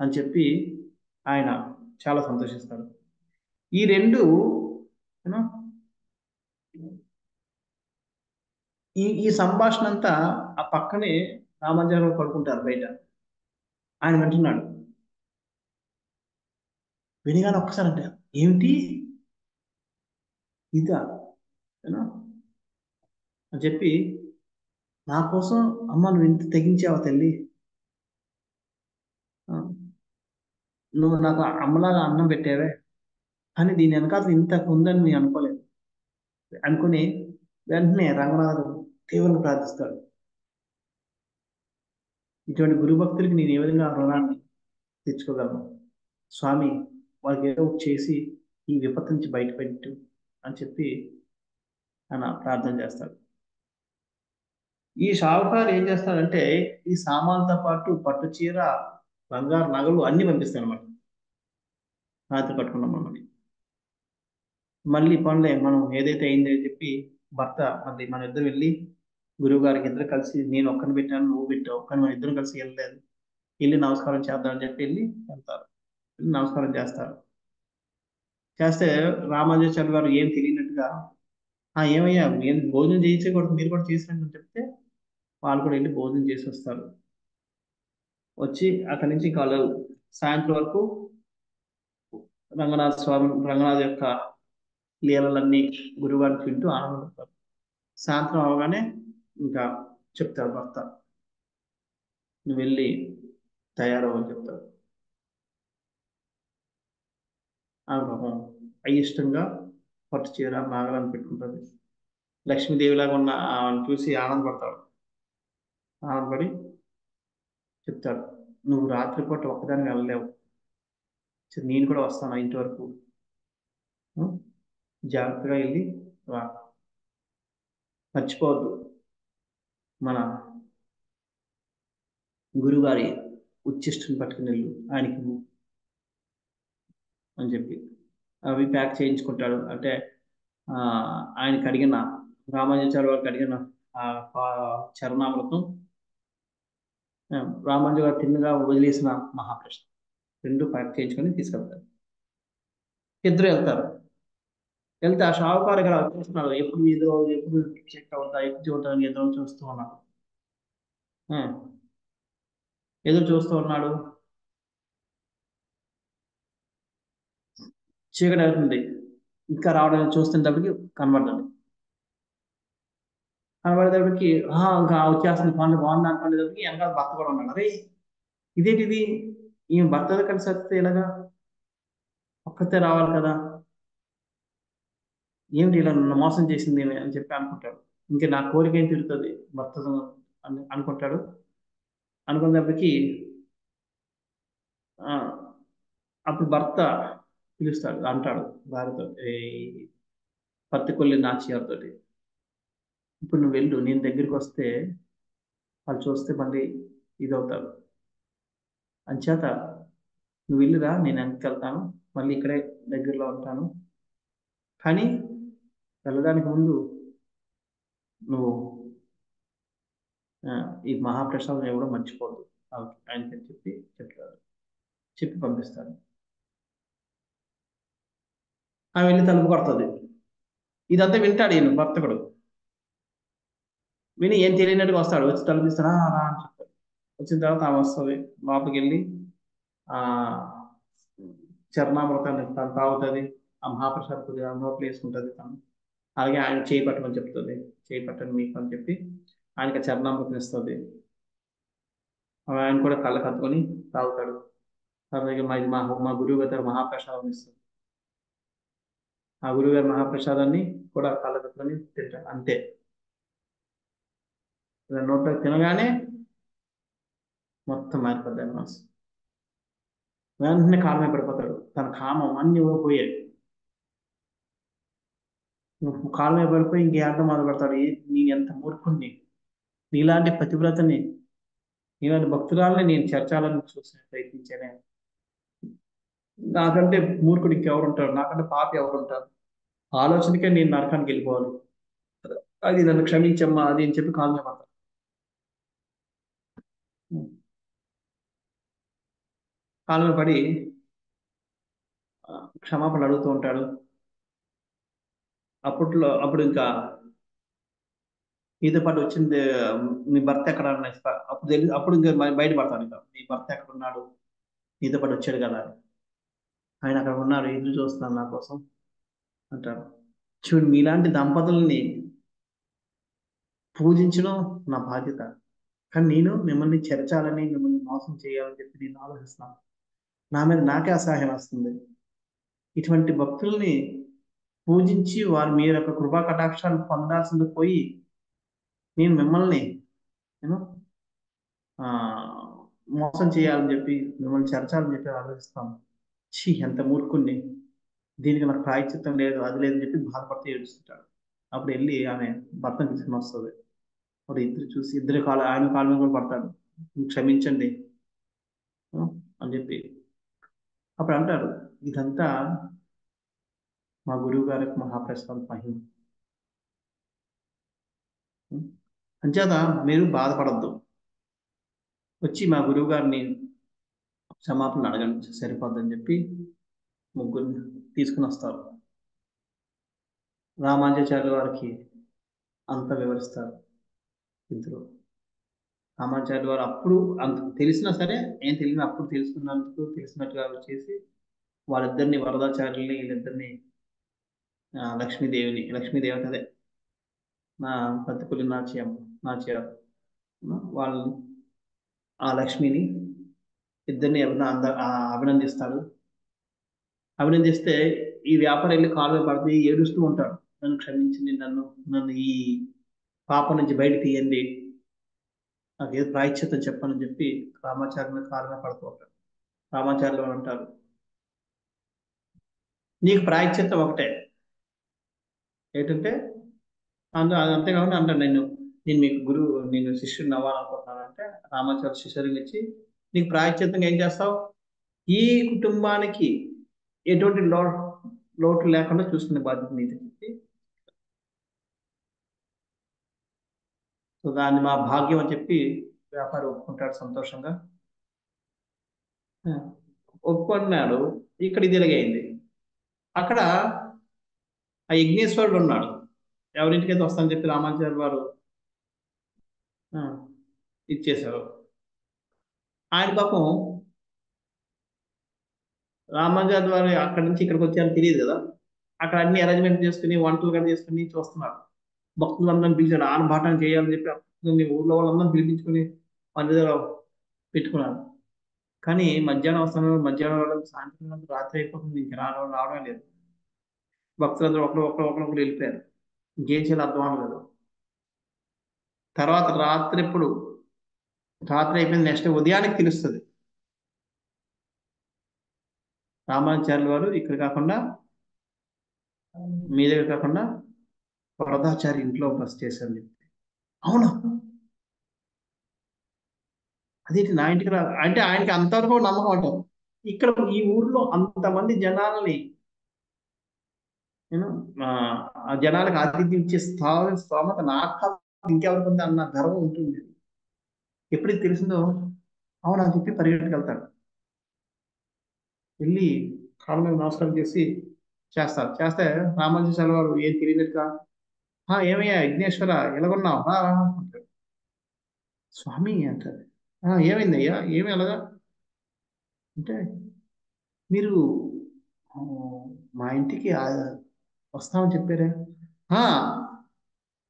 అని చెప్పి ఆయన చాలా సంతోషిస్తాడు. ఈ రెండు ఈ సంభాషణ అంతా ఆ పక్కనే రామానుజాచార్యులు పడుకుంటారు బయట. ఆయన వింటున్నాడు. వినిగానే ఒక్కసారి అంటే ఏమిటి ఇదా ఏనా? అని చెప్పి నా కోసం అమ్మ నువ్వు ఇంత తెగించావా తల్లి. ఆ, నువ్వు నాకు అమ్మలాగా అన్నం పెట్టావే, కానీ దీని వెనకాల ఇంత ఉందని నేను అనుకోలేదు. అనుకుని వెంటనే రంగనాథుడు తీవ్రంగా ప్రార్థిస్తాడు. ఇటువంటి గురు భక్తులకి నేను ఏ విధంగా రుణాన్ని తెచ్చుకోగలను స్వామి, వాళ్ళకి ఏదో ఒకటి చేసి ఈ విపత్తు నుంచి బయటపెట్టు అని చెప్పి ఆయన ప్రార్థన చేస్తాడు. ఈ షావుకారు ఏం చేస్తాడంటే ఈ సామాన్లతో పాటు పట్టు చీర, బంగారు నగలు అన్ని పంపిస్తాడు అనమాట. రాత్రి పట్టుకున్నాం మమ్మల్ని. మళ్ళీ పనులే మనం ఏదైతే అయిందో అని చెప్పి భర్త మళ్ళీ మన ఇద్దరు వెళ్ళి గురువు గారికి ఇద్దరు కలిసి, నేను ఒక్కని పెట్టాను నువ్వు పెట్టావు కానీ మన ఇద్దరం కలిసి వెళ్ళలేదు, వెళ్ళి నమస్కారం చేద్దామని చెప్పి వెళ్తారు. వెళ్ళి నమస్కారం చేస్తారు. చేస్తే రామానుజాచార్య గారు ఏం తెలియనట్టుగా ఏమయ్యా ఏం భోజనం చేయించకూడదు మీరు కూడా చేసిరండి అని చెప్తే వాళ్ళు కూడా వెళ్ళి భోజనం చేసి వస్తారు. వచ్చి అక్కడి నుంచి ఇంకా వాళ్ళు సాయంత్రం వరకు రంగనాథ యొక్క లీలలన్నీ గురువారికి వింటూ ఆనందపడతారు. సాయంత్రం అవగానే ఇంకా చెప్తారు భర్త, నువ్వు వెళ్ళి తయారవని చెప్తారు. ఆమె పాపం అయిష్టంగా పట్టు చీర నాగరాన్ని పెట్టుకుంటుంది. లక్ష్మీదేవిలాగా ఉన్న ఆమెను చూసి ఆనందపడతాడు. ఆనందపడి చెప్తాడు, నువ్వు రాత్రిపూట ఒక్కదాన్ని వెళ్ళలేవు, సరే నేను కూడా వస్తాను ఆ ఇంటి వరకు, ఉం? జాగ్రత్తగా వెళ్ళి రా, మర్చిపోవద్దు మన గురుగారి ఉచ్చిష్టం పట్టుకుని వెళ్ళు ఆయనకి ఇవ్వు అని చెప్పి అవి ప్యాక్ చేయించుకుంటాడు. అంటే ఆ, ఆయనకి అడిగిన రామానుజాచార్య వారికి అడిగిన ఆ చరణామృతం, రామానుజు గారు తిన్నగా వదిలేసిన మహాకృష్ణ రెండు ప్యాక్ చేయించుకొని తీసుకెళ్తారు. ఇద్దరు వెళ్తారు. వెళ్తే ఆ షావుకారు ఇక్కడ చూస్తున్నాడు, ఎప్పుడు ఎదురు ఎప్పుడు చెక్ అవుతా ఎప్పుడు చూడటానికి ఎదురు చూస్తూ ఉన్నాడు. ఆ, ఎదురు చూస్తూ ఉన్నాడు. చీకటి అవుతుంది, ఇంకా రావడానికి చూస్తున్నప్పటికి కనబడుతుంది. కనబడేటప్పటికి ఇంకా వచ్చేస్తుంది పనులు బాగుంది అనుకునేటప్పటికి వెనకాల భర్త కూడా ఉన్నాడు. అరే ఇదేంటిది, ఈ భర్త కలిసి వస్తే ఎలాగా, ఒక్కతే రావాలి కదా, ఏమిటి ఇలా నన్ను మోసం చేసింది ఈమె అని చెప్పి అనుకుంటాడు. ఇంకా నా కోరిక ఏం తిరుగుతుంది భర్తతో అనుకుంటాడు. అనుకున్నప్పటికీ ఆ, అప్పుడు భర్త పిలుస్తాడు, అంటాడు భార్యతో, ఈ పత్తికొల్లి నాచియార్తోటి, ఇప్పుడు నువ్వు వెళ్ళు, నేను దగ్గరికి వస్తే వాళ్ళు చూస్తే మళ్ళీ ఇదవుతారు, అంచేత నువ్వు వెళ్ళిరా, నేను వెనక్కి వెళ్తాను, మళ్ళీ ఇక్కడే దగ్గరలో ఉంటాను, కానీ వెళ్ళడానికి ముందు నువ్వు ఆ, ఈ మహాప్రసాదం ఎవడో మర్చిపోద్దు ఆయనకి అని చెప్పి చెప్తారు. చెప్పి పంపిస్తాడు. ఆమె వెళ్ళి తలుపు కొడుతుంది. ఇదంతా వింటాడు ఈయన భర్త కూడా. విని ఏం తెలియనట్టుగా వస్తాడు, వచ్చి తలుపు తీస్తాడా రా అని చెప్తాడు. వచ్చిన తర్వాత ఆమె వస్తుంది, లోపలికి వెళ్ళి ఆ చరణామృతాన్ని తను తాగుతుంది. ఆ మహాప్రసాద్ కొద్దిగా నోట్లు వేసుకుంటుంది తను. అలాగే ఆయన చేయి పట్టమని చెప్తుంది, చేయి పట్టని మీకు అని చెప్పి ఆయనకి చరణామృతం ఇస్తుంది. ఆయన కూడా కళ్ళ కత్తుకొని తాగుతాడు. తర్వాత మా గురువు గారు మహాప్రసాదం ఇస్తుంది. ఆ గురువు గారి మహాప్రసాదాన్ని కూడా కళ్ళ కత్తుకొని తింటాడు. అంతే, ఇలా నోట్లో తినగానే మొత్తం మారిపోతాయి మనసు. వెంటనే కాలమే పడిపోతాడు, తన కామం అన్ని పోయాయి. కాలమే పడిపోయి ఇంకే అర్థం మొదలు పెడతాడు, నేను ఎంత మూర్ఖుణ్ణి, నీలాంటి పతివ్రతని, నీలాంటి భక్తురాలని నేను చేర్చాలని చూసిన ప్రయత్నించానే, నాకంటే మూర్ఖుడు ఇంకెవరుంటారు, నాకంటే పాపి ఎవరుంటారు, ఆలోచనకే నేను నరకానికి వెళ్ళిపోవాలి, అది నన్ను క్షమించమ్మా అది అని చెప్పి కాలమే పడతాడు. కాలమే పడి క్షమాపణ అడుగుతూ ఉంటాడు. అప్పుడు ఇంకా నీతో పాటు వచ్చింది మీ భర్త ఎక్కడ అన్న ఇస్తా అప్పుడు అప్పుడు ఇంకా బయటపడతాను ఇంకా నీ భర్త ఎక్కడ ఉన్నాడు, నీతో పాటు వచ్చాడు కదా అని. ఆయన అక్కడ ఉన్నారు, ఎదురు చూస్తున్నాను నా కోసం అంటారు. చూడు, మీలాంటి దంపతుల్ని పూజించడం నా బాధ్యత. కానీ నేను మిమ్మల్ని చేర్చాలని, మిమ్మల్ని మోసం చేయాలని చెప్పి నేను ఆలోచిస్తున్నాను. నా మీద నాకే అసహాయం వస్తుంది. ఇటువంటి భక్తుల్ని పూజించి వారు మీ యొక్క కృపా కటాక్షాలు పొందాల్సింది పోయి, నేను మిమ్మల్ని నేను ఆ మోసం చేయాలని చెప్పి, మిమ్మల్ని చేర్చాలని చెప్పి ఆలోచిస్తాను. ఛీ, ఎంత మూర్ఖుణ్ణి, దీనికి నాకు ప్రాయశ్చిత్తం లేదు, అది లేదని చెప్పి బాధపడుతూ ఏడుస్తుంటాడు. అప్పుడు వెళ్ళి ఆమె భర్తను తీసుకుని వస్తుంది. అప్పుడు ఇద్దరు చూసి ఇద్దరు ఆయన కాళ్ళ మీద కూడా పడతాడు, క్షమించండి ఆ, అని చెప్పి. అప్పుడు అంటారు, ఇదంతా మా గురువు గారికి మహాప్రసాద్ మహిమ. అంచేత మీరు బాధపడద్దు, వచ్చి మా గురువు గారిని క్షమాపణ అడగండి సరిపోద్దని చెప్పి ముగ్గురిని తీసుకుని వస్తారు. రామానుజాచార్యుల వారికి అంత వివరిస్తారు ఇద్దరు. రామానుజాచార్యుల వారు అప్పుడు అంత తెలిసినా సరే ఏం తెలియని అప్పుడు తెలుసుకున్నందుకు తెలిసినట్టుగా చేసి వాళ్ళిద్దరిని, వరదాచార్యుల్ని, వీళ్ళిద్దరిని లక్ష్మీదేవత అదే నా పత్తిపుల్లి నాచ్యారు వాళ్ళు ఆ లక్ష్మిని ఇద్దరిని అభినందిస్తాడు. అభినందిస్తే ఈ వ్యాపారం వెళ్ళి కాలు పడితే ఏడుస్తూ ఉంటాడు, నన్ను క్షమించింది, నన్ను నన్ను ఈ పాపం నుంచి బయట తీయండి, నాకు ఏదో ప్రాయశ్చిత్తం చెప్పని చెప్పి రామాచార్యుని కాలు మీద పడుతూ ఉంటాడు. రామాచార్యులు అని అంటారు, నీకు ప్రాయశ్చిత్తం ఒకటే, ఏంటంటే అంతేకాకుండా అంటాను, నేను మీకు గురువు, నేను శిష్యుడిని అవ్వాలనుకుంటున్నానంటే రామాచార్య శిష్యుడిని ఇచ్చి నీకు ప్రాయశ్చిత్తంగా ఏం చేస్తావు, ఈ కుటుంబానికి ఎటువంటి లోటు లేకుండా చూసుకునే బాధ్యత నీది చెప్పి, సో దాన్ని మా భాగ్యం అని చెప్పి వ్యాపారి ఒప్పుకుంటాడు సంతోషంగా. ఆ, ఒప్పుకున్నాడు. ఇక్కడ ఇది ఇలాగైంది. అక్కడ ఆ యజ్ఞేశ్వరుడు ఉన్నాడు, ఎవరింటికైతే వస్తానని చెప్పి రామాచార్య వారు ఆ, ఇచ్చేశారు. ఆయన పాపం రామాచార్య వారు అక్కడి నుంచి ఇక్కడికి వచ్చారని తెలియదు కదా. అక్కడ అన్ని అరేంజ్మెంట్ చేసుకుని వంటలు కూడా చేసుకుని చూస్తున్నారు. భక్తులందరినీ పిలిచాడు, ఆనబాటం చేయాలని చెప్పి ఊర్లో వాళ్ళందరినీ పిలిపించుకుని వాళ్ళ దగ్గర పెట్టుకున్నారు. కానీ మధ్యాహ్నం వస్తాను, మధ్యాహ్నం రావడం, సాయంత్రం వరకు రాత్రి అయిపోతుంది, ఇంకా రావడం లేదు. భక్తులందరూ ఒకరు వెళ్ళిపోయారు. ఇంకేం చేయాలో అర్థం అవ్వలేదు. తర్వాత రాత్రి అయిపోయింది, నెక్స్ట్ ఉదయానికి తెలుస్తుంది రామాచార్యుల వారు ఇక్కడ కాకుండా, మీ దగ్గర కాకుండా వరదాచారి ఇంట్లో బస చేశారని చెప్పి. అవునా, అదేంటి నా ఇంటికి రా అంటే ఆయనకి అంతవరకు నమ్మకం అంటారు. ఇక్కడ ఈ ఊర్లో అంతమంది జనాలని నేను ఆ జనాలకు ఆతిథ్యం ఇచ్చే స్తోమత నాకు కాదు, ఇంకెవరికి ఉంది అన్న గర్వం ఉంటుంది. ఎప్పుడైతే తెలిసిందో అవును అని చెప్పి పరిగెట్టుకు వెళ్తాడు. వెళ్ళి కాళ్ళ మీద నమస్కారం చేసి చేస్తే రామానుజాచార్య వారు ఏం తెలియనట్టుగా, ఏమయ్యా విఘ్నేశ్వర ఎలాగున్నావు రా రా" అంటాడు. స్వామి అంటారు. ఏమైందయ్యా, ఏమి ఎలాగా అంటే, మీరు ఆ, మా ఇంటికి వస్తామని చెప్పారే, "ఆ,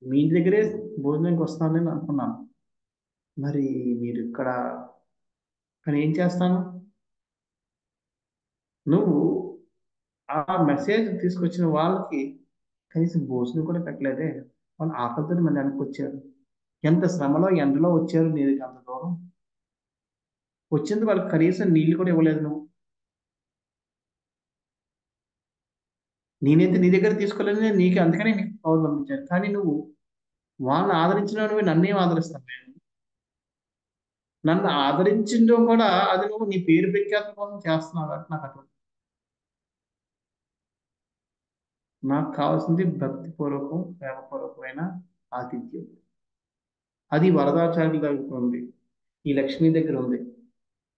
మీ ఇంటి దగ్గరే భోజనానికి వస్తానని అనుకున్నాను, మరి మీరు ఇక్కడ, కానీ ఏం చేస్తాను, నువ్వు ఆ మెసేజ్ తీసుకొచ్చిన వాళ్ళకి కనీసం భోజనం కూడా పెట్టలేదే, వాళ్ళు ఆకలితో మళ్ళీ వెనక్కి వచ్చారు, ఎంత శ్రమలో ఎండలో వచ్చారు నీ దగ్గర అంత దూరం, వచ్చింది వాళ్ళకి కనీసం నీళ్లు కూడా ఇవ్వలేదు నువ్వు, నేనైతే నీ దగ్గర తీసుకోలేదు, నీకు అందుకనే నీకు పౌరులు పంపించాను, కానీ నువ్వు వాళ్ళని ఆదరించిన నువ్వు నన్నేం ఆదరిస్తాను నేను, నన్ను ఆదరించిందో కూడా అది నువ్వు నీ పేరు ప్రఖ్యాతుల కోసం చేస్తున్నావు అంటే నాకు అటువంటి, నాకు కావాల్సింది భక్తిపూర్వకం ప్రేమపూర్వకమైన ఆతిథ్యం, అది వరదాచార్యుల దగ్గర ఉంది, ఈ లక్ష్మి దగ్గర ఉంది,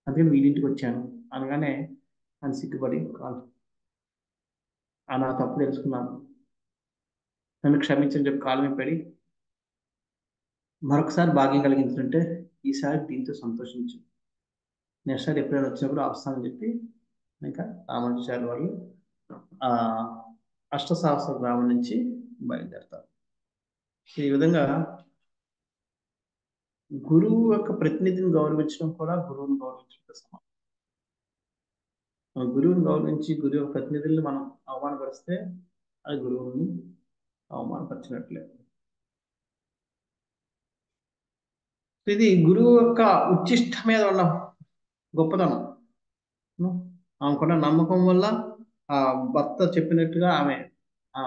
అందుకని వీడింటికి వచ్చాను అనగానే అని సిగ్గుపడి నా తప్పు తెలుసుకున్నాను, నన్ను క్షమించని చెప్పి కాలు మీద పడి మరొకసారి భాగ్యం కలిగించుంటే ఈసారి దీంతో సంతోషించు, నెక్స్ట్ సారి ఎప్పుడైనా వచ్చినప్పుడు వస్తానని చెప్పి ఇంకా రామానుజాచార్య వాళ్ళు ఆ అష్టసహస్ర గ్రామం నుంచి బయలుదేరతారు. ఈ విధంగా గురువు యొక్క ప్రతినిధిని గౌరవించడం కూడా గురువుని గౌరవించడం సమానం. గురువుని గౌరవించి గురువు యొక్క ప్రతినిధుల్ని మనం అవమానపరిస్తే అది గురువుని అవమానపరిచినట్లే. ఇది గురువు యొక్క ఉచ్చిష్ట మీద ఉన్న గొప్పతనం. ఆమెకున్న నమ్మకం వల్ల ఆ భర్త చెప్పినట్టుగా ఆమె ఆ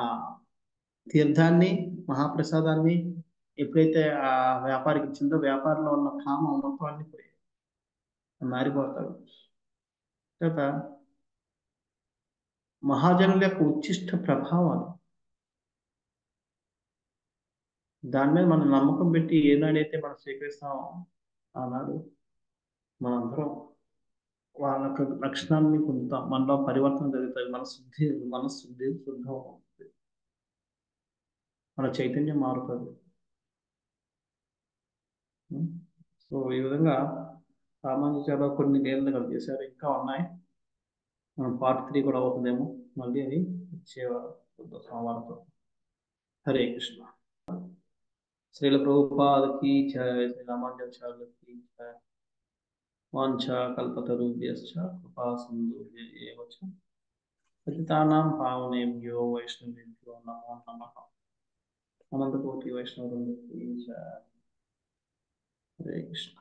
తీర్థాన్ని, మహాప్రసాదాన్ని ఎప్పుడైతే ఆ వ్యాపారికి ఇచ్చిందో వ్యాపారంలో ఉన్న కామం మొత్తం అన్ని పోయి మారిపోతాడు. తర్వాత మహాజనుల యొక్క ఉచ్చిష్ట ప్రభావాలు, దాని మీద మనం నమ్మకం పెట్టి ఏనాడైతే మనం స్వీకరిస్తామో ఆనాడు మనందరం వాళ్ళ యొక్క లక్షణాన్ని పొందుతాం. మనలో పరివర్తన జరుగుతుంది. మనశుద్ధి శుద్ధం అవుతుంది. మన చైతన్యం మారుతుంది. సో ఈ విధంగా రామానుజాచార్య కొన్ని లీలలు చేశారు, ఇంకా ఉన్నాయి. మనం పార్ట్ 3 కూడా అవుతుందేమో, మళ్ళీ అది వచ్చే సోమవారంతో. హరే కృష్ణ. శ్రీల ప్రభుపాదకి జయ. శ్రీ రామానుజాచార్యులకి జయ. వాంఛా కల్పతరుభ్యశ్చ కృపా సింధుభ్యైవ చ పతితానాం పావనేభ్యో వైష్ణవేభ్యో నమో నమః. అనంతకోటి వైష్ణవ వృందకి జయ. హరే కృష్ణ.